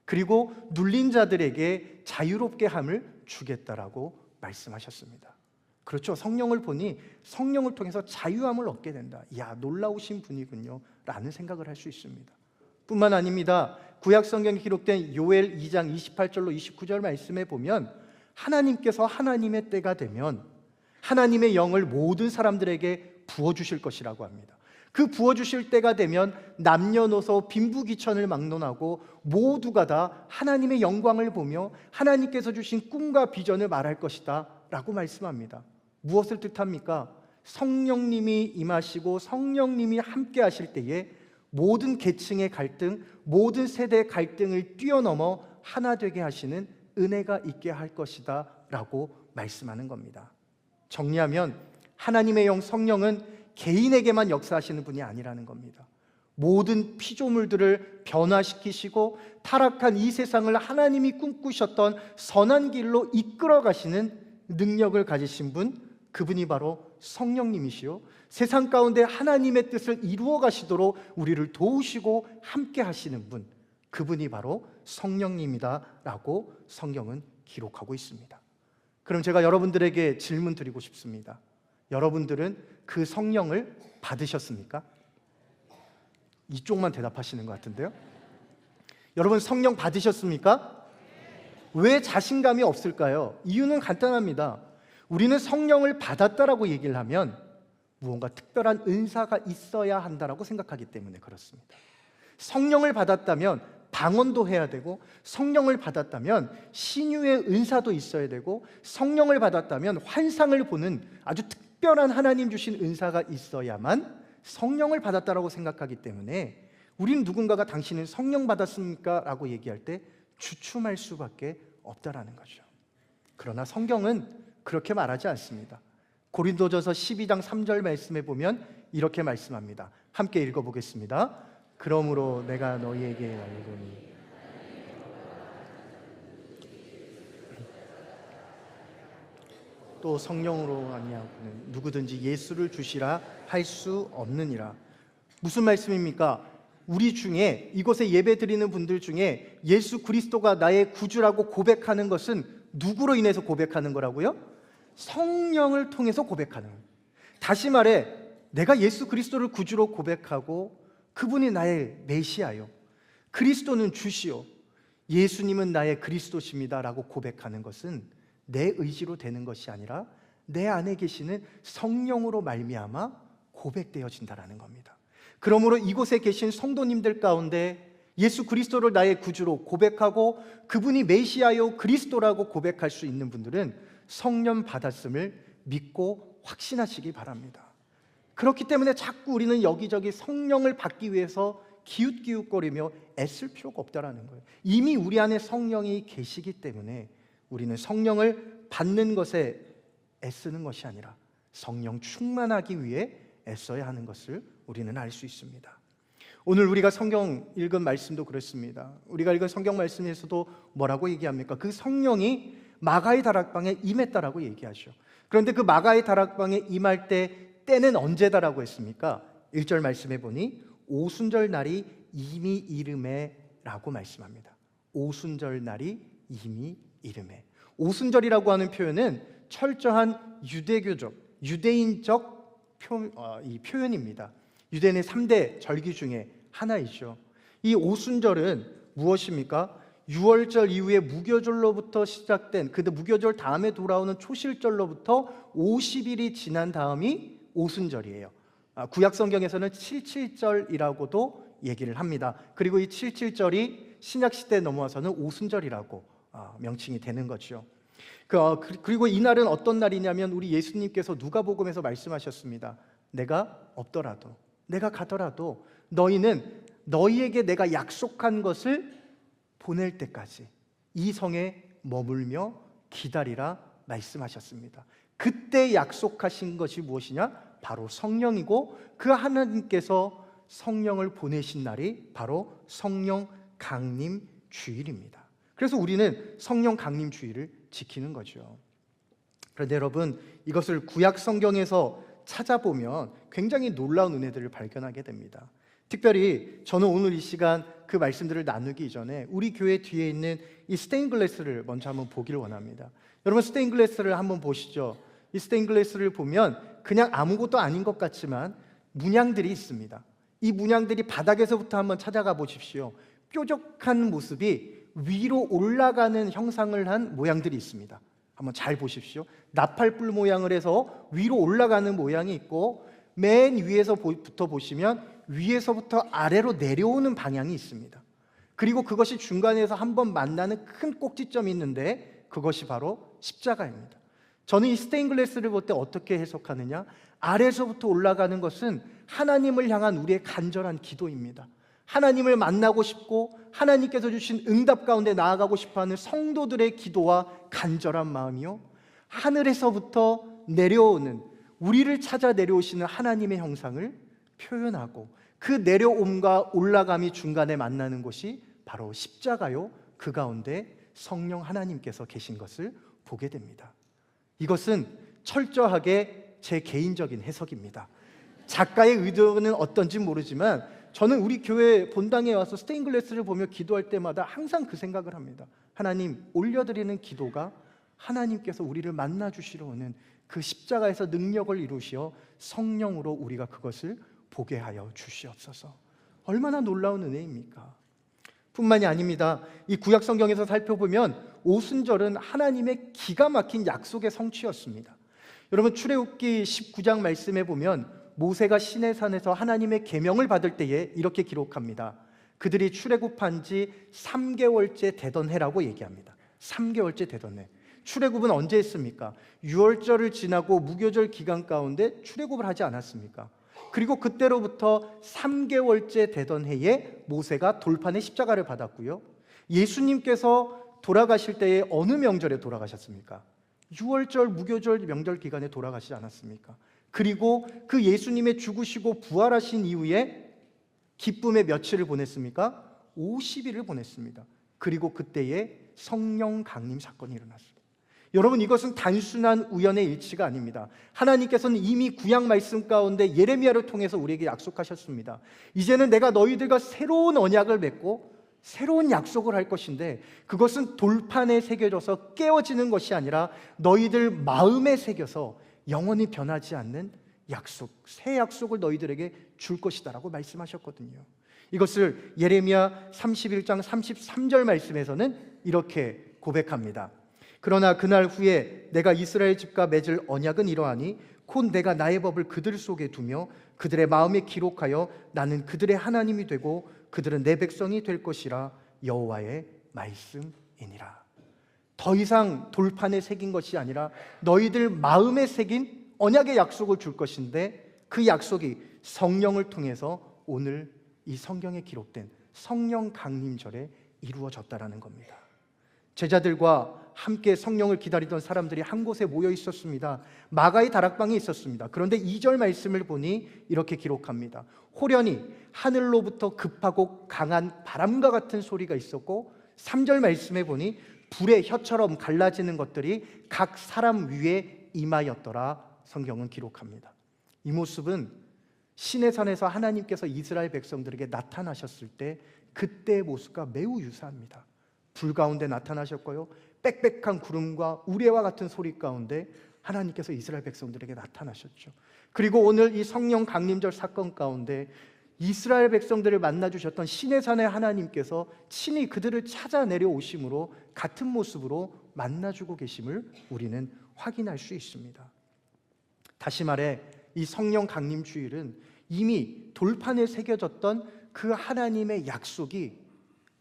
S2: 그리고 눌린 자들에게 자유롭게 함을 주겠다라고 말씀하셨습니다. 그렇죠. 성령을 보니 성령을 통해서 자유함을 얻게 된다. 이야, 놀라우신 분이군요 라는 생각을 할 수 있습니다. 뿐만 아닙니다. 구약 성경에 기록된 요엘 2장 28절로 29절 말씀에 보면 하나님께서 하나님의 때가 되면 하나님의 영을 모든 사람들에게 부어주실 것이라고 합니다. 그 부어주실 때가 되면 남녀노소 빈부귀천을 막론하고 모두가 다 하나님의 영광을 보며 하나님께서 주신 꿈과 비전을 말할 것이다 라고 말씀합니다. 무엇을 뜻합니까? 성령님이 임하시고 성령님이 함께 하실 때에 모든 계층의 갈등, 모든 세대의 갈등을 뛰어넘어 하나 되게 하시는 은혜가 있게 할 것이다 라고 말씀하는 겁니다. 정리하면 하나님의 영 성령은 개인에게만 역사하시는 분이 아니라는 겁니다. 모든 피조물들을 변화시키시고 타락한 이 세상을 하나님이 꿈꾸셨던 선한 길로 이끌어 가시는 능력을 가지신 분, 그분이 바로 성령님이시요, 세상 가운데 하나님의 뜻을 이루어 가시도록 우리를 도우시고 함께 하시는 분, 그분이 바로 성령님이다라고 성경은 기록하고 있습니다. 그럼 제가 여러분들에게 질문 드리고 싶습니다. 여러분들은 그 성령을 받으셨습니까? 이쪽만 대답하시는 것 같은데요. 여러분, 성령 받으셨습니까? 왜 자신감이 없을까요? 이유는 간단합니다. 우리는 성령을 받았다라고 얘기를 하면 무언가 특별한 은사가 있어야 한다라고 생각하기 때문에 그렇습니다. 성령을 받았다면 방언도 해야 되고, 성령을 받았다면 신유의 은사도 있어야 되고, 성령을 받았다면 환상을 보는 아주 특별한 하나님 주신 은사가 있어야만 성령을 받았다라고 생각하기 때문에 우리는 누군가가 당신은 성령 받았습니까? 라고 얘기할 때 주춤할 수밖에 없다라는 거죠. 그러나 성경은 그렇게 말하지 않습니다. 고린도전서 12장 3절 말씀에 보면 이렇게 말씀합니다. 함께 읽어보겠습니다. 그러므로 내가 너희에게 알거니 또 성령으로 아니하고는 누구든지 예수를 주시라 할 수 없느니라. 무슨 말씀입니까? 우리 중에 이곳에 예배드리는 분들 중에 예수 그리스도가 나의 구주라고 고백하는 것은 누구로 인해서 고백하는 거라고요? 성령을 통해서 고백하는 거예요. 다시 말해 내가 예수 그리스도를 구주로 고백하고 그분이 나의 메시아요, 그리스도는 주시오, 예수님은 나의 그리스도십니다 라고 고백하는 것은 내 의지로 되는 것이 아니라 내 안에 계시는 성령으로 말미암아 고백되어진다라는 겁니다. 그러므로 이곳에 계신 성도님들 가운데 예수 그리스도를 나의 구주로 고백하고 그분이 메시아요 그리스도라고 고백할 수 있는 분들은 성령 받았음을 믿고 확신하시기 바랍니다. 그렇기 때문에 자꾸 우리는 여기저기 성령을 받기 위해서 기웃기웃거리며 애쓸 필요가 없다라는 거예요. 이미 우리 안에 성령이 계시기 때문에 우리는 성령을 받는 것에 애쓰는 것이 아니라 성령 충만하기 위해 애써야 하는 것을 우리는 알 수 있습니다. 오늘 우리가 성경 읽은 말씀도 그렇습니다. 우리가 읽은 성경 말씀에서도 뭐라고 얘기합니까? 그 성령이 마가의 다락방에 임했다라고 얘기하죠. 그런데 그 마가의 다락방에 임할 때는 언제다라고 했습니까? 1절 말씀해 보니 오순절 날이 이미 이름에 라고 말씀합니다. 오순절 날이 이미 이름에. 오순절이라고 하는 표현은 철저한 유대교적, 유대인적 이 표현입니다. 유대인의 3대 절기 중에 하나이죠. 이 오순절은 무엇입니까? 유월절 이후에 무교절로부터 시작된, 그 무교절 다음에 돌아오는 초실절로부터 50일이 지난 다음이 오순절이에요. 구약 성경에서는 77절이라고도 얘기를 합니다. 그리고 이 77절이 신약 시대에 넘어와서는 오순절이라고 명칭이 되는 거죠. 그리고 이날은 어떤 날이냐면 우리 예수님께서 누가복음에서 말씀하셨습니다. 내가 없더라도, 내가 가더라도 너희는 너희에게 내가 약속한 것을 보낼 때까지 이 성에 머물며 기다리라 말씀하셨습니다. 그때 약속하신 것이 무엇이냐? 바로 성령이고 그 하나님께서 성령을 보내신 날이 바로 성령 강림 주일입니다. 그래서 우리는 성령 강림 주일을 지키는 거죠. 그런데 여러분, 이것을 구약 성경에서 찾아보면 굉장히 놀라운 은혜들을 발견하게 됩니다. 특별히 저는 오늘 이 시간 그 말씀들을 나누기 전에 우리 교회 뒤에 있는 이 스테인글라스를 먼저 한번 보기를 원합니다. 여러분, 스테인글라스를 한번 보시죠. 이 스테인글라스를 보면 그냥 아무것도 아닌 것 같지만 문양들이 있습니다. 이 문양들이 바닥에서부터 한번 찾아가 보십시오. 뾰족한 모습이 위로 올라가는 형상을 한 모양들이 있습니다. 한번 잘 보십시오. 나팔불 모양을 해서 위로 올라가는 모양이 있고 맨 위에서부터 보시면 위에서부터 아래로 내려오는 방향이 있습니다. 그리고 그것이 중간에서 한번 만나는 큰 꼭지점이 있는데 그것이 바로 십자가입니다. 저는 이 스테인글라스를 볼 때 어떻게 해석하느냐? 아래에서부터 올라가는 것은 하나님을 향한 우리의 간절한 기도입니다. 하나님을 만나고 싶고 하나님께서 주신 응답 가운데 나아가고 싶어하는 성도들의 기도와 간절한 마음이요, 하늘에서부터 내려오는, 우리를 찾아 내려오시는 하나님의 형상을 표현하고 그 내려옴과 올라감이 중간에 만나는 곳이 바로 십자가요, 그 가운데 성령 하나님께서 계신 것을 보게 됩니다. 이것은 철저하게 제 개인적인 해석입니다. 작가의 의도는 어떤지 모르지만 저는 우리 교회 본당에 와서 스테인글라스를 보며 기도할 때마다 항상 그 생각을 합니다. 하나님, 올려드리는 기도가 하나님께서 우리를 만나주시러 오는 그 십자가에서 능력을 이루시어 성령으로 우리가 그것을 보게 하여 주시옵소서. 얼마나 놀라운 은혜입니까? 뿐만이 아닙니다. 이 구약 성경에서 살펴보면 오순절은 하나님의 기가 막힌 약속의 성취였습니다. 여러분, 출애굽기 19장 말씀에 보면 모세가 시내산에서 하나님의 계명을 받을 때에 이렇게 기록합니다. 그들이 출애굽한 지 3개월째 되던 해라고 얘기합니다. 3개월째 되던 해. 출애굽은 언제 했습니까? 유월절을 지나고 무교절 기간 가운데 출애굽을 하지 않았습니까? 그리고 그때로부터 3개월째 되던 해에 모세가 돌판에 십자가를 받았고요. 예수님께서 돌아가실 때에 어느 명절에 돌아가셨습니까? 6월절 무교절 명절 기간에 돌아가시지 않았습니까? 그리고 그 예수님의 죽으시고 부활하신 이후에 기쁨의 며칠을 보냈습니까? 50일을 보냈습니다. 그리고 그때에 성령 강림 사건이 일어났습니다. 여러분, 이것은 단순한 우연의 일치가 아닙니다. 하나님께서는 이미 구약 말씀 가운데 예레미야를 통해서 우리에게 약속하셨습니다. 이제는 내가 너희들과 새로운 언약을 맺고 새로운 약속을 할 것인데, 그것은 돌판에 새겨져서 깨어지는 것이 아니라 너희들 마음에 새겨서 영원히 변하지 않는 약속, 새 약속을 너희들에게 줄 것이다 라고 말씀하셨거든요. 이것을 예레미야 31장 33절 말씀에서는 이렇게 고백합니다. 그러나 그날 후에 내가 이스라엘 집과 맺을 언약은 이러하니 곧 내가 나의 법을 그들 속에 두며 그들의 마음에 기록하여 나는 그들의 하나님이 되고 그들은 내 백성이 될 것이라 여호와의 말씀이니라. 더 이상 돌판에 새긴 것이 아니라 너희들 마음에 새긴 언약의 약속을 줄 것인데, 그 약속이 성령을 통해서 오늘 이 성경에 기록된 성령 강림절에 이루어졌다라는 겁니다. 제자들과 함께 성령을 기다리던 사람들이 한 곳에 모여 있었습니다. 마가의 다락방에 있었습니다. 그런데 2절 말씀을 보니 이렇게 기록합니다. 호련히 하늘로부터 급하고 강한 바람과 같은 소리가 있었고, 3절 말씀에 보니 불의 혀처럼 갈라지는 것들이 각 사람 위에 임하였더라. 성경은 기록합니다. 이 모습은 시내산에서 하나님께서 이스라엘 백성들에게 나타나셨을 때 그때의 모습과 매우 유사합니다. 불 가운데 나타나셨고요, 빽빽한 구름과 우레와 같은 소리 가운데 하나님께서 이스라엘 백성들에게 나타나셨죠. 그리고 오늘 이 성령 강림절 사건 가운데 이스라엘 백성들을 만나주셨던 시내산의 하나님께서 친히 그들을 찾아 내려오심으로 같은 모습으로 만나주고 계심을 우리는 확인할 수 있습니다. 다시 말해 이 성령 강림 주일은 이미 돌판에 새겨졌던 그 하나님의 약속이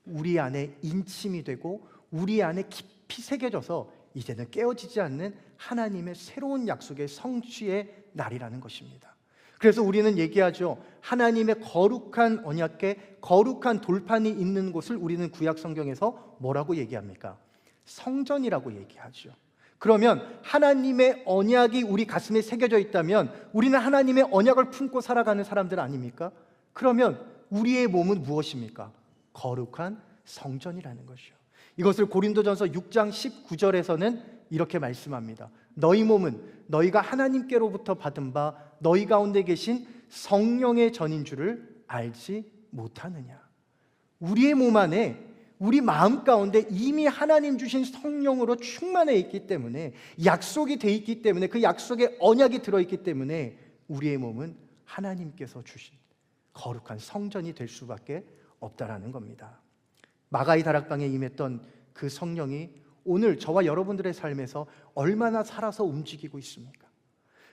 S2: 우리 안에 인침이 되고 우리 안에 깊이 새겨져서 이제는 깨어지지 않는 하나님의 새로운 약속의 성취의 날이라는 것입니다. 그래서 우리는 얘기하죠. 하나님의 거룩한 언약궤, 거룩한 돌판이 있는 곳을 우리는 구약 성경에서 뭐라고 얘기합니까? 성전이라고 얘기하죠. 그러면 하나님의 언약이 우리 가슴에 새겨져 있다면 우리는 하나님의 언약을 품고 살아가는 사람들 아닙니까? 그러면 우리의 몸은 무엇입니까? 거룩한 성전이라는 것이요. 이것을 고린도전서 6장 19절에서는 이렇게 말씀합니다. 너희 몸은 너희가 하나님께로부터 받은 바 너희 가운데 계신 성령의 전인 줄을 알지 못하느냐. 우리의 몸 안에, 우리 마음 가운데 이미 하나님 주신 성령으로 충만해 있기 때문에, 약속이 돼 있기 때문에, 그 약속의 언약이 들어있기 때문에 우리의 몸은 하나님께서 주신 거룩한 성전이 될 수밖에 없다라는 겁니다. 마가의 다락방에 임했던 그 성령이 오늘 저와 여러분들의 삶에서 얼마나 살아서 움직이고 있습니까?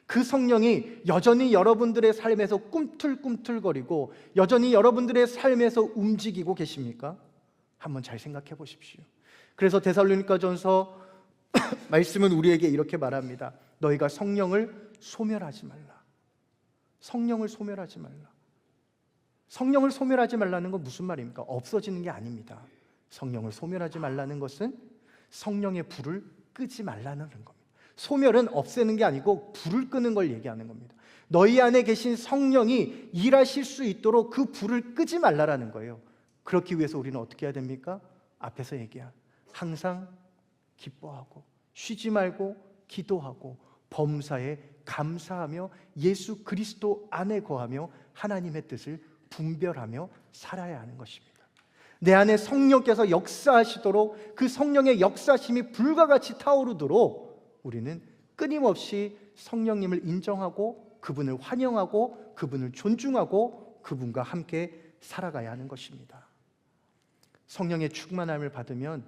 S2: 그 성령이 여전히 여러분들의 삶에서 꿈틀꿈틀거리고 여전히 여러분들의 삶에서 움직이고 계십니까? 한번 잘 생각해 보십시오. 그래서 데살로니가전서 말씀은 우리에게 이렇게 말합니다. 너희가 성령을 소멸하지 말라. 성령을 소멸하지 말라. 성령을 소멸하지 말라는 건 무슨 말입니까? 없어지는 게 아닙니다. 성령을 소멸하지 말라는 것은 성령의 불을 끄지 말라는 겁니다. 소멸은 없애는 게 아니고 불을 끄는 걸 얘기하는 겁니다. 너희 안에 계신 성령이 일하실 수 있도록 그 불을 끄지 말라라는 거예요. 그렇기 위해서 우리는 어떻게 해야 됩니까? 앞에서 얘기한 항상 기뻐하고 쉬지 말고 기도하고 범사에 감사하며 예수 그리스도 안에 거하며 하나님의 뜻을 분별하며 살아야 하는 것입니다. 내 안에 성령께서 역사하시도록, 그 성령의 역사심이 불과 같이 타오르도록 우리는 끊임없이 성령님을 인정하고 그분을 환영하고 그분을 존중하고 그분과 함께 살아가야 하는 것입니다. 성령의 충만함을 받으면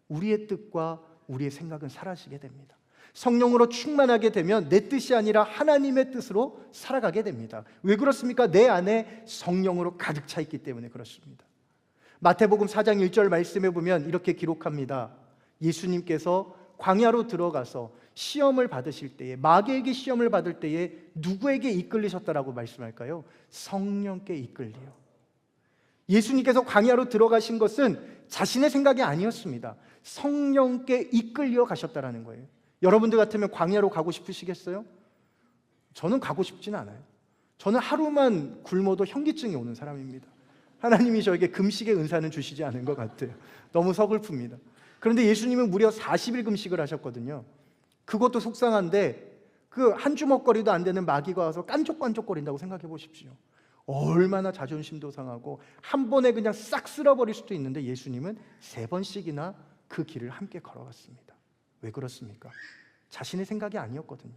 S2: 우리의 뜻과 우리의 생각은 사라지게 됩니다. 성령으로 충만하게 되면 내 뜻이 아니라 하나님의 뜻으로 살아가게 됩니다. 왜 그렇습니까? 내 안에 성령으로 가득 차 있기 때문에 그렇습니다. 마태복음 4장 1절 말씀에 보면 이렇게 기록합니다. 예수님께서 광야로 들어가서 시험을 받으실 때에, 마귀에게 시험을 받을 때에 누구에게 이끌리셨다라고 말씀할까요? 성령께 이끌리요. 예수님께서 광야로 들어가신 것은 자신의 생각이 아니었습니다. 성령께 이끌려 가셨다라는 거예요. 여러분들 같으면 광야로 가고 싶으시겠어요? 저는 가고 싶진 않아요. 저는 하루만 굶어도 현기증이 오는 사람입니다. 하나님이 저에게 금식의 은사는 주시지 않은 것 같아요. 너무 서글픕니다. 그런데 예수님은 무려 40일 금식을 하셨거든요. 그것도 속상한데 그 한 주먹거리도 안 되는 마귀가 와서 깐족깐족거린다고 생각해 보십시오. 얼마나 자존심도 상하고 한 번에 그냥 싹 쓸어버릴 수도 있는데 예수님은 3번씩이나 그 길을 함께 걸어갔습니다. 왜 그렇습니까? 자신의 생각이 아니었거든요.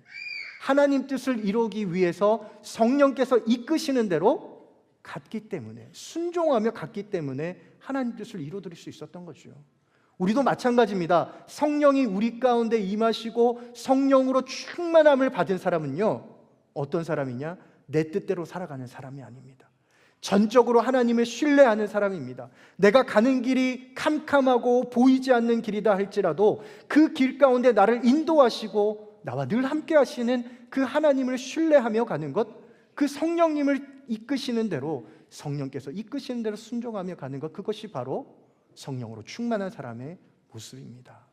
S2: 하나님 뜻을 이루기 위해서 성령께서 이끄시는 대로 갔기 때문에, 순종하며 갔기 때문에 하나님 뜻을 이루어드릴 수 있었던 거죠. 우리도 마찬가지입니다. 성령이 우리 가운데 임하시고 성령으로 충만함을 받은 사람은요, 어떤 사람이냐? 내 뜻대로 살아가는 사람이 아닙니다. 전적으로 하나님을 신뢰하는 사람입니다. 내가 가는 길이 캄캄하고 보이지 않는 길이다 할지라도 그 길 가운데 나를 인도하시고 나와 늘 함께 하시는 그 하나님을 신뢰하며 가는 것, 그 성령님을 이끄시는 대로, 성령께서 이끄시는 대로 순종하며 가는 것, 그것이 바로 성령으로 충만한 사람의 모습입니다.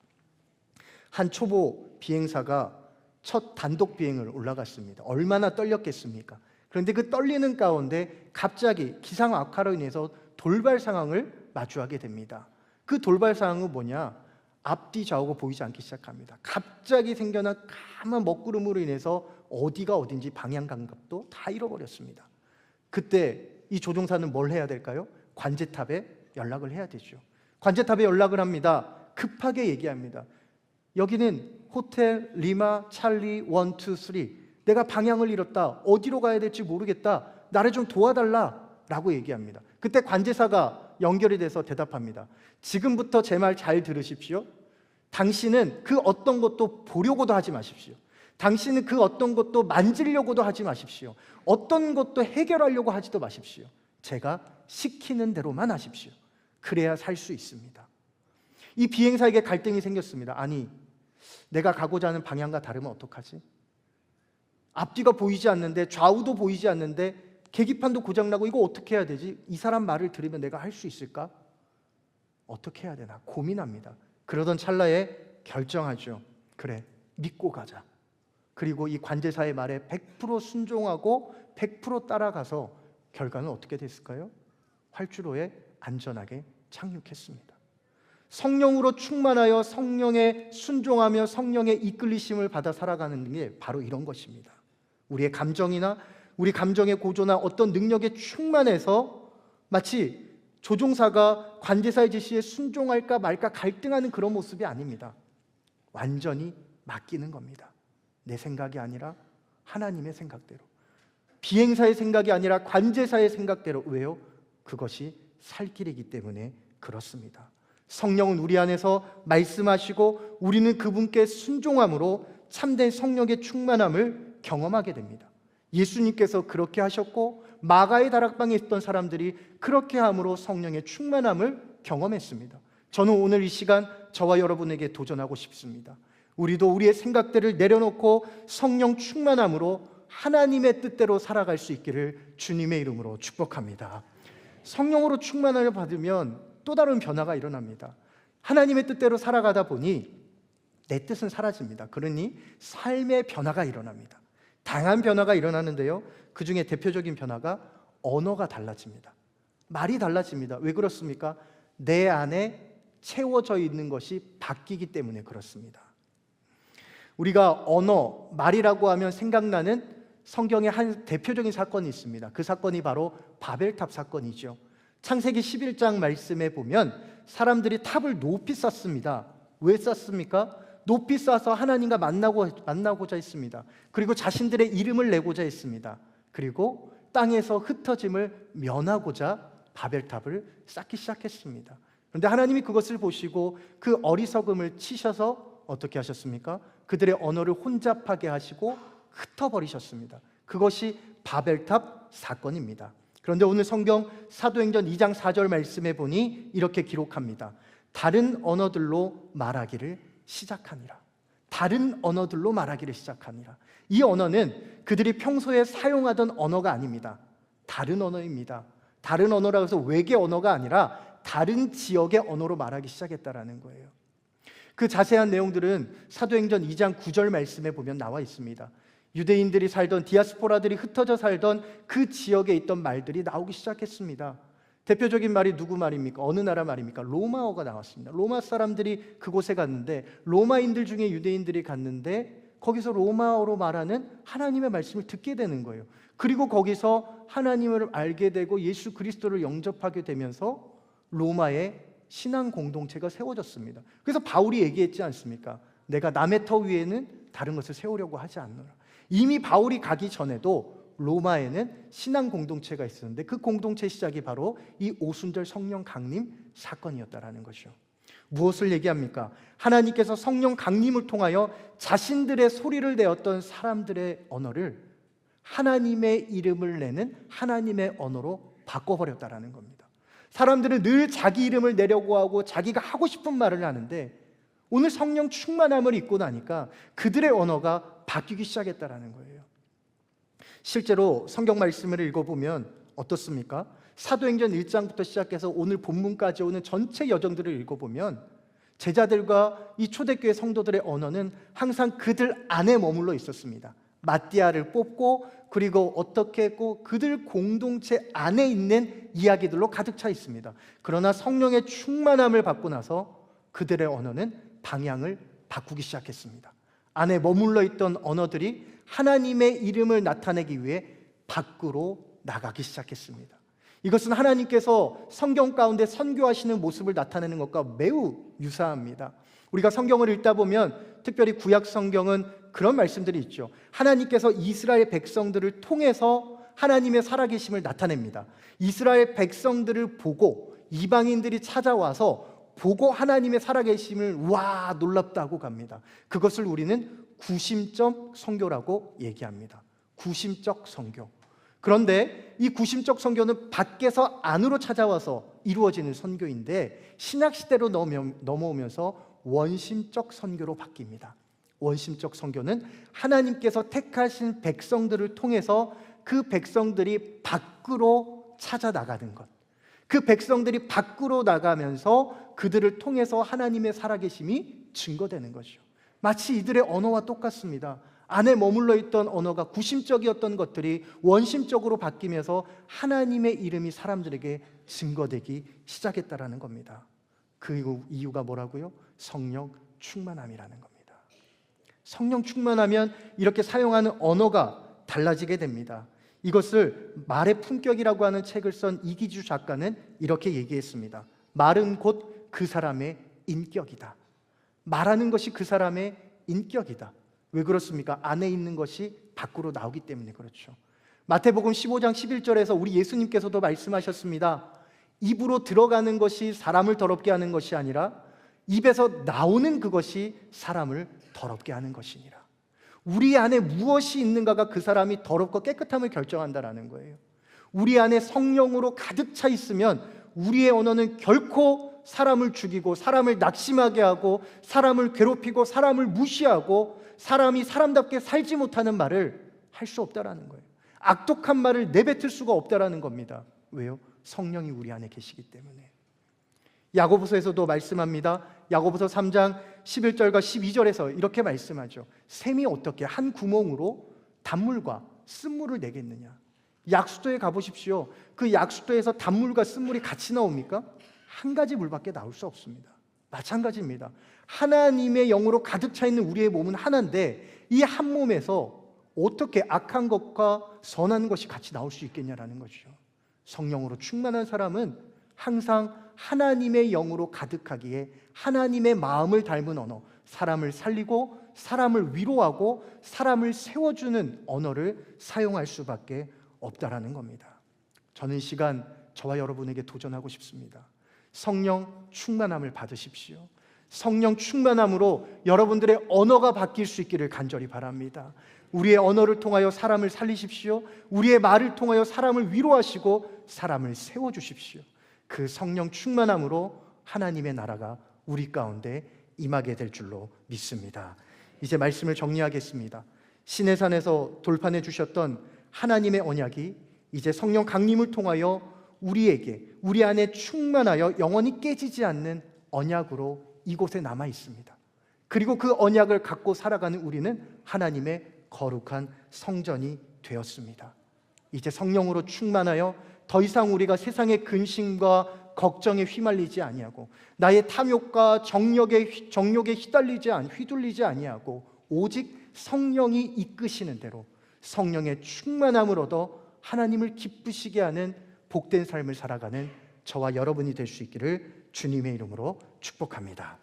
S2: 한 초보 비행사가 첫 단독 비행을 올라갔습니다. 얼마나 떨렸겠습니까? 그런데 그 떨리는 가운데 갑자기 기상 악화로 인해서 돌발 상황을 마주하게 됩니다. 그 돌발 상황은 뭐냐? 앞뒤 좌우가 보이지 않기 시작합니다. 갑자기 생겨난 까만 먹구름으로 인해서 어디가 어딘지 방향 감각도 다 잃어버렸습니다. 그때 이 조종사는 뭘 해야 될까요? 관제탑에 연락을 해야 되죠. 관제탑에 연락을 합니다. 급하게 얘기합니다. 여기는 호텔 리마 찰리 1, 2, 3. 내가 방향을 잃었다. 어디로 가야 될지 모르겠다. 나를 좀 도와달라 라고 얘기합니다. 그때 관제사가 연결이 돼서 대답합니다. 지금부터 제 말 잘 들으십시오. 당신은 그 어떤 것도 보려고도 하지 마십시오. 당신은 그 어떤 것도 만지려고도 하지 마십시오. 어떤 것도 해결하려고 하지도 마십시오. 제가 시키는 대로만 하십시오. 그래야 살 수 있습니다. 이 비행사에게 갈등이 생겼습니다. 아니, 내가 가고자 하는 방향과 다르면 어떡하지? 앞뒤가 보이지 않는데, 좌우도 보이지 않는데, 계기판도 고장나고 이거 어떻게 해야 되지? 이 사람 말을 들으면 내가 할 수 있을까? 어떻게 해야 되나 고민합니다. 그러던 찰나에 결정하죠. 그래, 믿고 가자. 그리고 이 관제사의 말에 100% 순종하고 100% 따라가서 결과는 어떻게 됐을까요? 활주로에 안전하게 착륙했습니다. 성령으로 충만하여 성령에 순종하며 성령의 이끌리심을 받아 살아가는 게 바로 이런 것입니다. 우리의 감정이나 우리 감정의 고조나 어떤 능력에 충만해서 마치 조종사가 관제사의 지시에 순종할까 말까 갈등하는 그런 모습이 아닙니다. 완전히 맡기는 겁니다. 내 생각이 아니라 하나님의 생각대로, 비행사의 생각이 아니라 관제사의 생각대로. 왜요? 그것이 살 길이기 때문에 그렇습니다. 성령은 우리 안에서 말씀하시고 우리는 그분께 순종함으로 참된 성령의 충만함을 경험하게 됩니다. 예수님께서 그렇게 하셨고 마가의 다락방에 있던 사람들이 그렇게 함으로 성령의 충만함을 경험했습니다. 저는 오늘 이 시간 저와 여러분에게 도전하고 싶습니다. 우리도 우리의 생각들을 내려놓고 성령 충만함으로 하나님의 뜻대로 살아갈 수 있기를 주님의 이름으로 축복합니다. 성령으로 충만함을 받으면 또 다른 변화가 일어납니다. 하나님의 뜻대로 살아가다 보니 내 뜻은 사라집니다. 그러니 삶의 변화가 일어납니다. 다양한 변화가 일어나는데요, 그 중에 대표적인 변화가 언어가 달라집니다. 말이 달라집니다. 왜 그렇습니까? 내 안에 채워져 있는 것이 바뀌기 때문에 그렇습니다. 우리가 언어, 말이라고 하면 생각나는 성경의 한 대표적인 사건이 있습니다. 그 사건이 바로 바벨탑 사건이죠. 창세기 11장 말씀에 보면 사람들이 탑을 높이 쌓습니다. 왜 쌓습니까? 높이 쌓아서 하나님과 만나고자 했습니다. 그리고 자신들의 이름을 내고자 했습니다. 그리고 땅에서 흩어짐을 면하고자 바벨탑을 쌓기 시작했습니다. 그런데 하나님이 그것을 보시고 그 어리석음을 치셔서 어떻게 하셨습니까? 그들의 언어를 혼잡하게 하시고 흩어버리셨습니다. 그것이 바벨탑 사건입니다. 그런데 오늘 성경 사도행전 2장 4절 말씀에 보니 이렇게 기록합니다. 다른 언어들로 말하기를 시작하니라. 다른 언어들로 말하기를 시작하니라. 이 언어는 그들이 평소에 사용하던 언어가 아닙니다. 다른 언어입니다. 다른 언어라고 해서 외계 언어가 아니라 다른 지역의 언어로 말하기 시작했다라는 거예요. 그 자세한 내용들은 사도행전 2장 9절 말씀에 보면 나와 있습니다. 유대인들이 살던, 디아스포라들이 흩어져 살던 그 지역에 있던 말들이 나오기 시작했습니다. 대표적인 말이 누구 말입니까? 어느 나라 말입니까? 로마어가 나왔습니다. 로마 사람들이 그곳에 갔는데, 로마인들 중에 유대인들이 갔는데 거기서 로마어로 말하는 하나님의 말씀을 듣게 되는 거예요. 그리고 거기서 하나님을 알게 되고 예수 그리스도를 영접하게 되면서 로마의 신앙 공동체가 세워졌습니다. 그래서 바울이 얘기했지 않습니까? 내가 남의 터 위에는 다른 것을 세우려고 하지 않노라. 이미 바울이 가기 전에도 로마에는 신앙 공동체가 있었는데 그 공동체 시작이 바로 이 오순절 성령 강림 사건이었다라는 것이죠. 무엇을 얘기합니까? 하나님께서 성령 강림을 통하여 자신들의 소리를 내었던 사람들의 언어를 하나님의 이름을 내는 하나님의 언어로 바꿔버렸다라는 겁니다. 사람들은 늘 자기 이름을 내려고 하고 자기가 하고 싶은 말을 하는데 오늘 성령 충만함을 입고 나니까 그들의 언어가 바뀌기 시작했다라는 거예요. 실제로 성경 말씀을 읽어보면 어떻습니까? 사도행전 1장부터 시작해서 오늘 본문까지 오는 전체 여정들을 읽어보면 제자들과 이 초대교회 성도들의 언어는 항상 그들 안에 머물러 있었습니다. 마띠아를 뽑고 그리고 어떻게 했고 그들 공동체 안에 있는 이야기들로 가득 차 있습니다. 그러나 성령의 충만함을 받고 나서 그들의 언어는 방향을 바꾸기 시작했습니다. 안에 머물러 있던 언어들이 하나님의 이름을 나타내기 위해 밖으로 나가기 시작했습니다. 이것은 하나님께서 성경 가운데 선교하시는 모습을 나타내는 것과 매우 유사합니다. 우리가 성경을 읽다 보면 특별히 구약 성경은 그런 말씀들이 있죠. 하나님께서 이스라엘 백성들을 통해서 하나님의 살아계심을 나타냅니다. 이스라엘 백성들을 보고 이방인들이 찾아와서 보고 하나님의 살아계심을 와 놀랍다고 갑니다. 그것을 우리는 구심적 선교라고 얘기합니다. 구심적 선교. 그런데 이 구심적 선교는 밖에서 안으로 찾아와서 이루어지는 선교인데 신약시대로 넘어오면서 원심적 선교로 바뀝니다. 원심적 선교는 하나님께서 택하신 백성들을 통해서 그 백성들이 밖으로 찾아 나가는 것, 그 백성들이 밖으로 나가면서 그들을 통해서 하나님의 살아계심이 증거되는 것이죠. 마치 이들의 언어와 똑같습니다. 안에 머물러 있던 언어가 구심적이었던 것들이 원심적으로 바뀌면서 하나님의 이름이 사람들에게 증거되기 시작했다라는 겁니다. 그 이유가 뭐라고요? 성령 충만함이라는 겁니다. 성령 충만하면 이렇게 사용하는 언어가 달라지게 됩니다. 이것을 말의 품격이라고 하는 책을 쓴 이기주 작가는 이렇게 얘기했습니다. 말은 곧 그 사람의 인격이다. 말하는 것이 그 사람의 인격이다. 왜 그렇습니까? 안에 있는 것이 밖으로 나오기 때문에 그렇죠. 마태복음 15장 11절에서 우리 예수님께서도 말씀하셨습니다. 입으로 들어가는 것이 사람을 더럽게 하는 것이 아니라 입에서 나오는 그것이 사람을 더럽게 하는 것이니라. 우리 안에 무엇이 있는가가 그 사람이 더럽고 깨끗함을 결정한다라는 거예요. 우리 안에 성령으로 가득 차 있으면 우리의 언어는 결코 사람을 죽이고 사람을 낙심하게 하고 사람을 괴롭히고 사람을 무시하고 사람이 사람답게 살지 못하는 말을 할 수 없다라는 거예요. 악독한 말을 내뱉을 수가 없다라는 겁니다. 왜요? 성령이 우리 안에 계시기 때문에. 야고보서에서도 말씀합니다. 야고보서 3장 11절과 12절에서 이렇게 말씀하죠. 샘이 어떻게 한 구멍으로 단물과 쓴물을 내겠느냐. 약수도에 가보십시오. 그 약수도에서 단물과 쓴물이 같이 나옵니까? 한 가지 물밖에 나올 수 없습니다. 마찬가지입니다. 하나님의 영으로 가득 차 있는 우리의 몸은 하나인데 이 한 몸에서 어떻게 악한 것과 선한 것이 같이 나올 수 있겠냐라는 것이죠. 성령으로 충만한 사람은 항상 하나님의 영으로 가득하기에 하나님의 마음을 닮은 언어, 사람을 살리고 사람을 위로하고 사람을 세워주는 언어를 사용할 수밖에 없다라는 겁니다. 저는 이 시간 저와 여러분에게 도전하고 싶습니다. 성령 충만함을 받으십시오. 성령 충만함으로 여러분들의 언어가 바뀔 수 있기를 간절히 바랍니다. 우리의 언어를 통하여 사람을 살리십시오. 우리의 말을 통하여 사람을 위로하시고 사람을 세워주십시오. 그 성령 충만함으로 하나님의 나라가 우리 가운데 임하게 될 줄로 믿습니다. 이제 말씀을 정리하겠습니다. 시내산에서 돌판해 주셨던 하나님의 언약이 이제 성령 강림을 통하여 우리에게, 우리 안에 충만하여 영원히 깨지지 않는 언약으로 이곳에 남아 있습니다. 그리고 그 언약을 갖고 살아가는 우리는 하나님의 거룩한 성전이 되었습니다. 이제 성령으로 충만하여 더 이상 우리가 세상의 근심과 걱정에 휘말리지 아니하고 나의 탐욕과 정욕에 휘둘리지 아니하고 오직 성령이 이끄시는 대로 성령의 충만함을 얻어 하나님을 기쁘시게 하는 복된 삶을 살아가는 저와 여러분이 될 수 있기를 주님의 이름으로 축복합니다.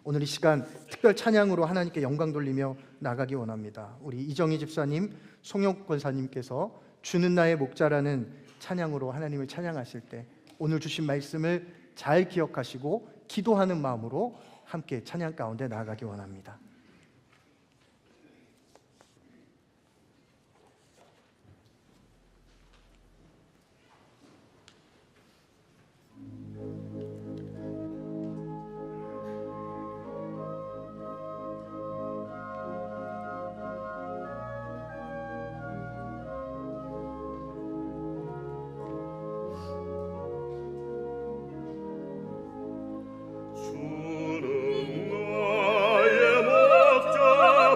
S2: 오늘 이 시간 특별 찬양으로 하나님께 영광 돌리며 나가기 원합니다. 우리 이정희 집사님, 송영 권사님께서 주는 나의 목자라는 찬양으로 하나님을 찬양하실 때 오늘 주신 말씀을 잘 기억하시고 기도하는 마음으로 함께 찬양 가운데 나아가기 원합니다.
S5: 주는 나의 목자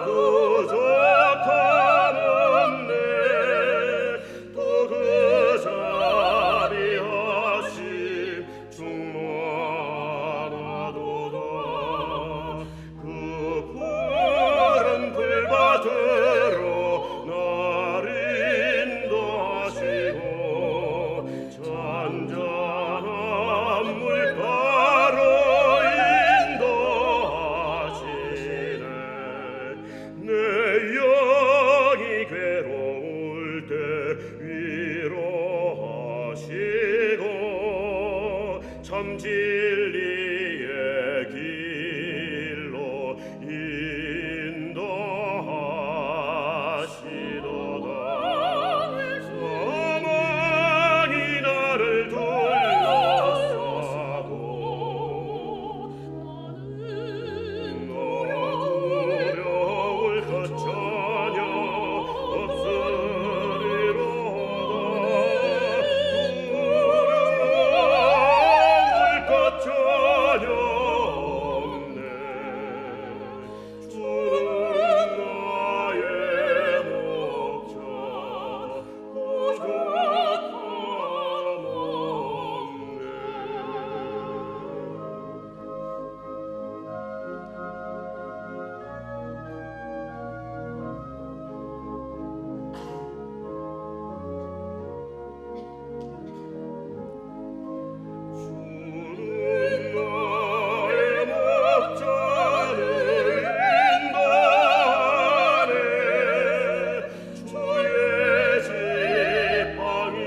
S5: 부족함 없네 또 그 자비하심 충만하도다 그 푸른 풀밭으로 나를 인도하시고 잔잔한 물가로 내 영이 괴로울 때 위로하시고 참 진리의 길로 인도하시도다 사망이 나를 둘러싸고 두려울 것 전혀 없으리로다 두려울 것 전혀 없네 주는 나의 목자 부족함 없네 주는 나의 목자를 인도하네 주의 지팡이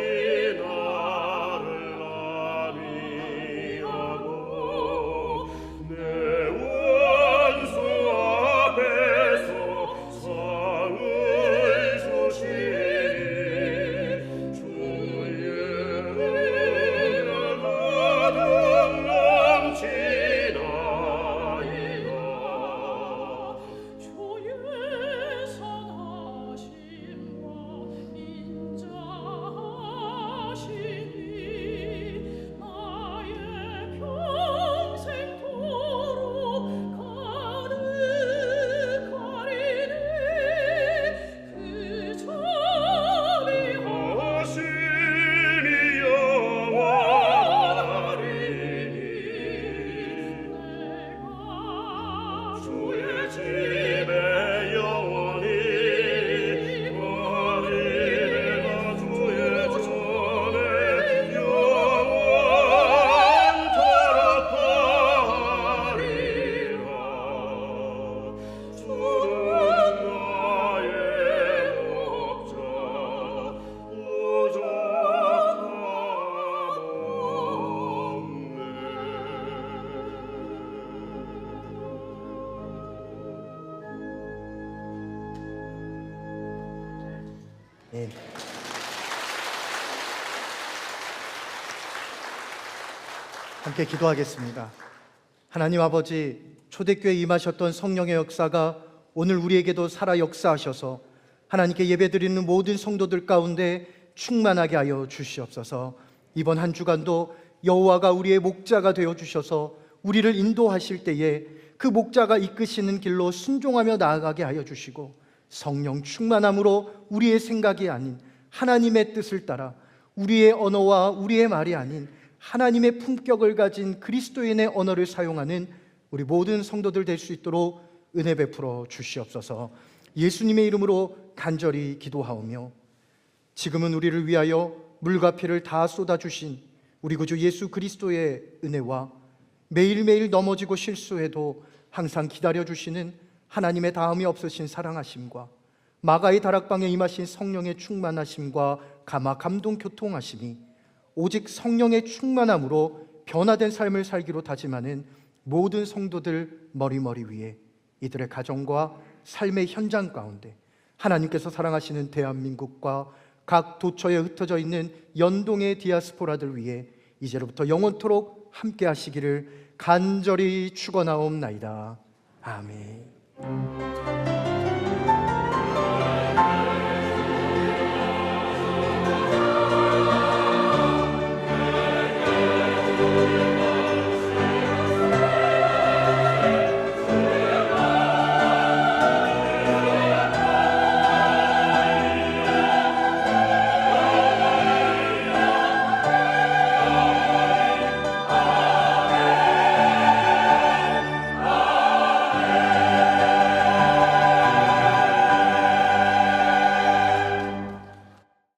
S5: 나를 안위하고 내 원수 앞에서 상을 주시니 주의 은혜가 가득 넘치나이다
S1: 주의 선하심과 인자하심이 나의 평생토록 가득하리니 그 자비하심이
S5: 하심이 영원하리니 주의 집에 영원히 거리내가 주의 전에 영원토록 하리라 주는 나의 목자 부족함 없네
S2: 예. 함께 기도하겠습니다. 하나님 아버지, 초대교회에 임하셨던 성령의 역사가 오늘 우리에게도 살아 역사하셔서 하나님께 예배드리는 모든 성도들 가운데 충만하게 하여 주시옵소서. 이번 한 주간도 여호와가 우리의 목자가 되어 주셔서 우리를 인도하실 때에 그 목자가 이끄시는 길로 순종하며 나아가게 하여 주시고, 성령 충만함으로 우리의 생각이 아닌 하나님의 뜻을 따라 우리의 언어와 우리의 말이 아닌 하나님의 품격을 가진 그리스도인의 언어를 사용하는 우리 모든 성도들 될 수 있도록 은혜 베풀어 주시옵소서. 예수님의 이름으로 간절히 기도하오며, 지금은 우리를 위하여 물과 피를 다 쏟아주신 우리 구주 예수 그리스도의 은혜와 매일매일 넘어지고 실수해도 항상 기다려주시는 하나님의 다함이 없으신 사랑하심과 마가의 다락방에 임하신 성령의 충만하심과 감화 감동 교통하심이 오직 성령의 충만함으로 변화된 삶을 살기로 다짐하는 모든 성도들 머리머리 위에, 이들의 가정과 삶의 현장 가운데 하나님께서 사랑하시는 대한민국과 각 도처에 흩어져 있는 연동의 디아스포라들 위해 이제로부터 영원토록 함께 하시기를 간절히 축원하옵나이다. 아멘.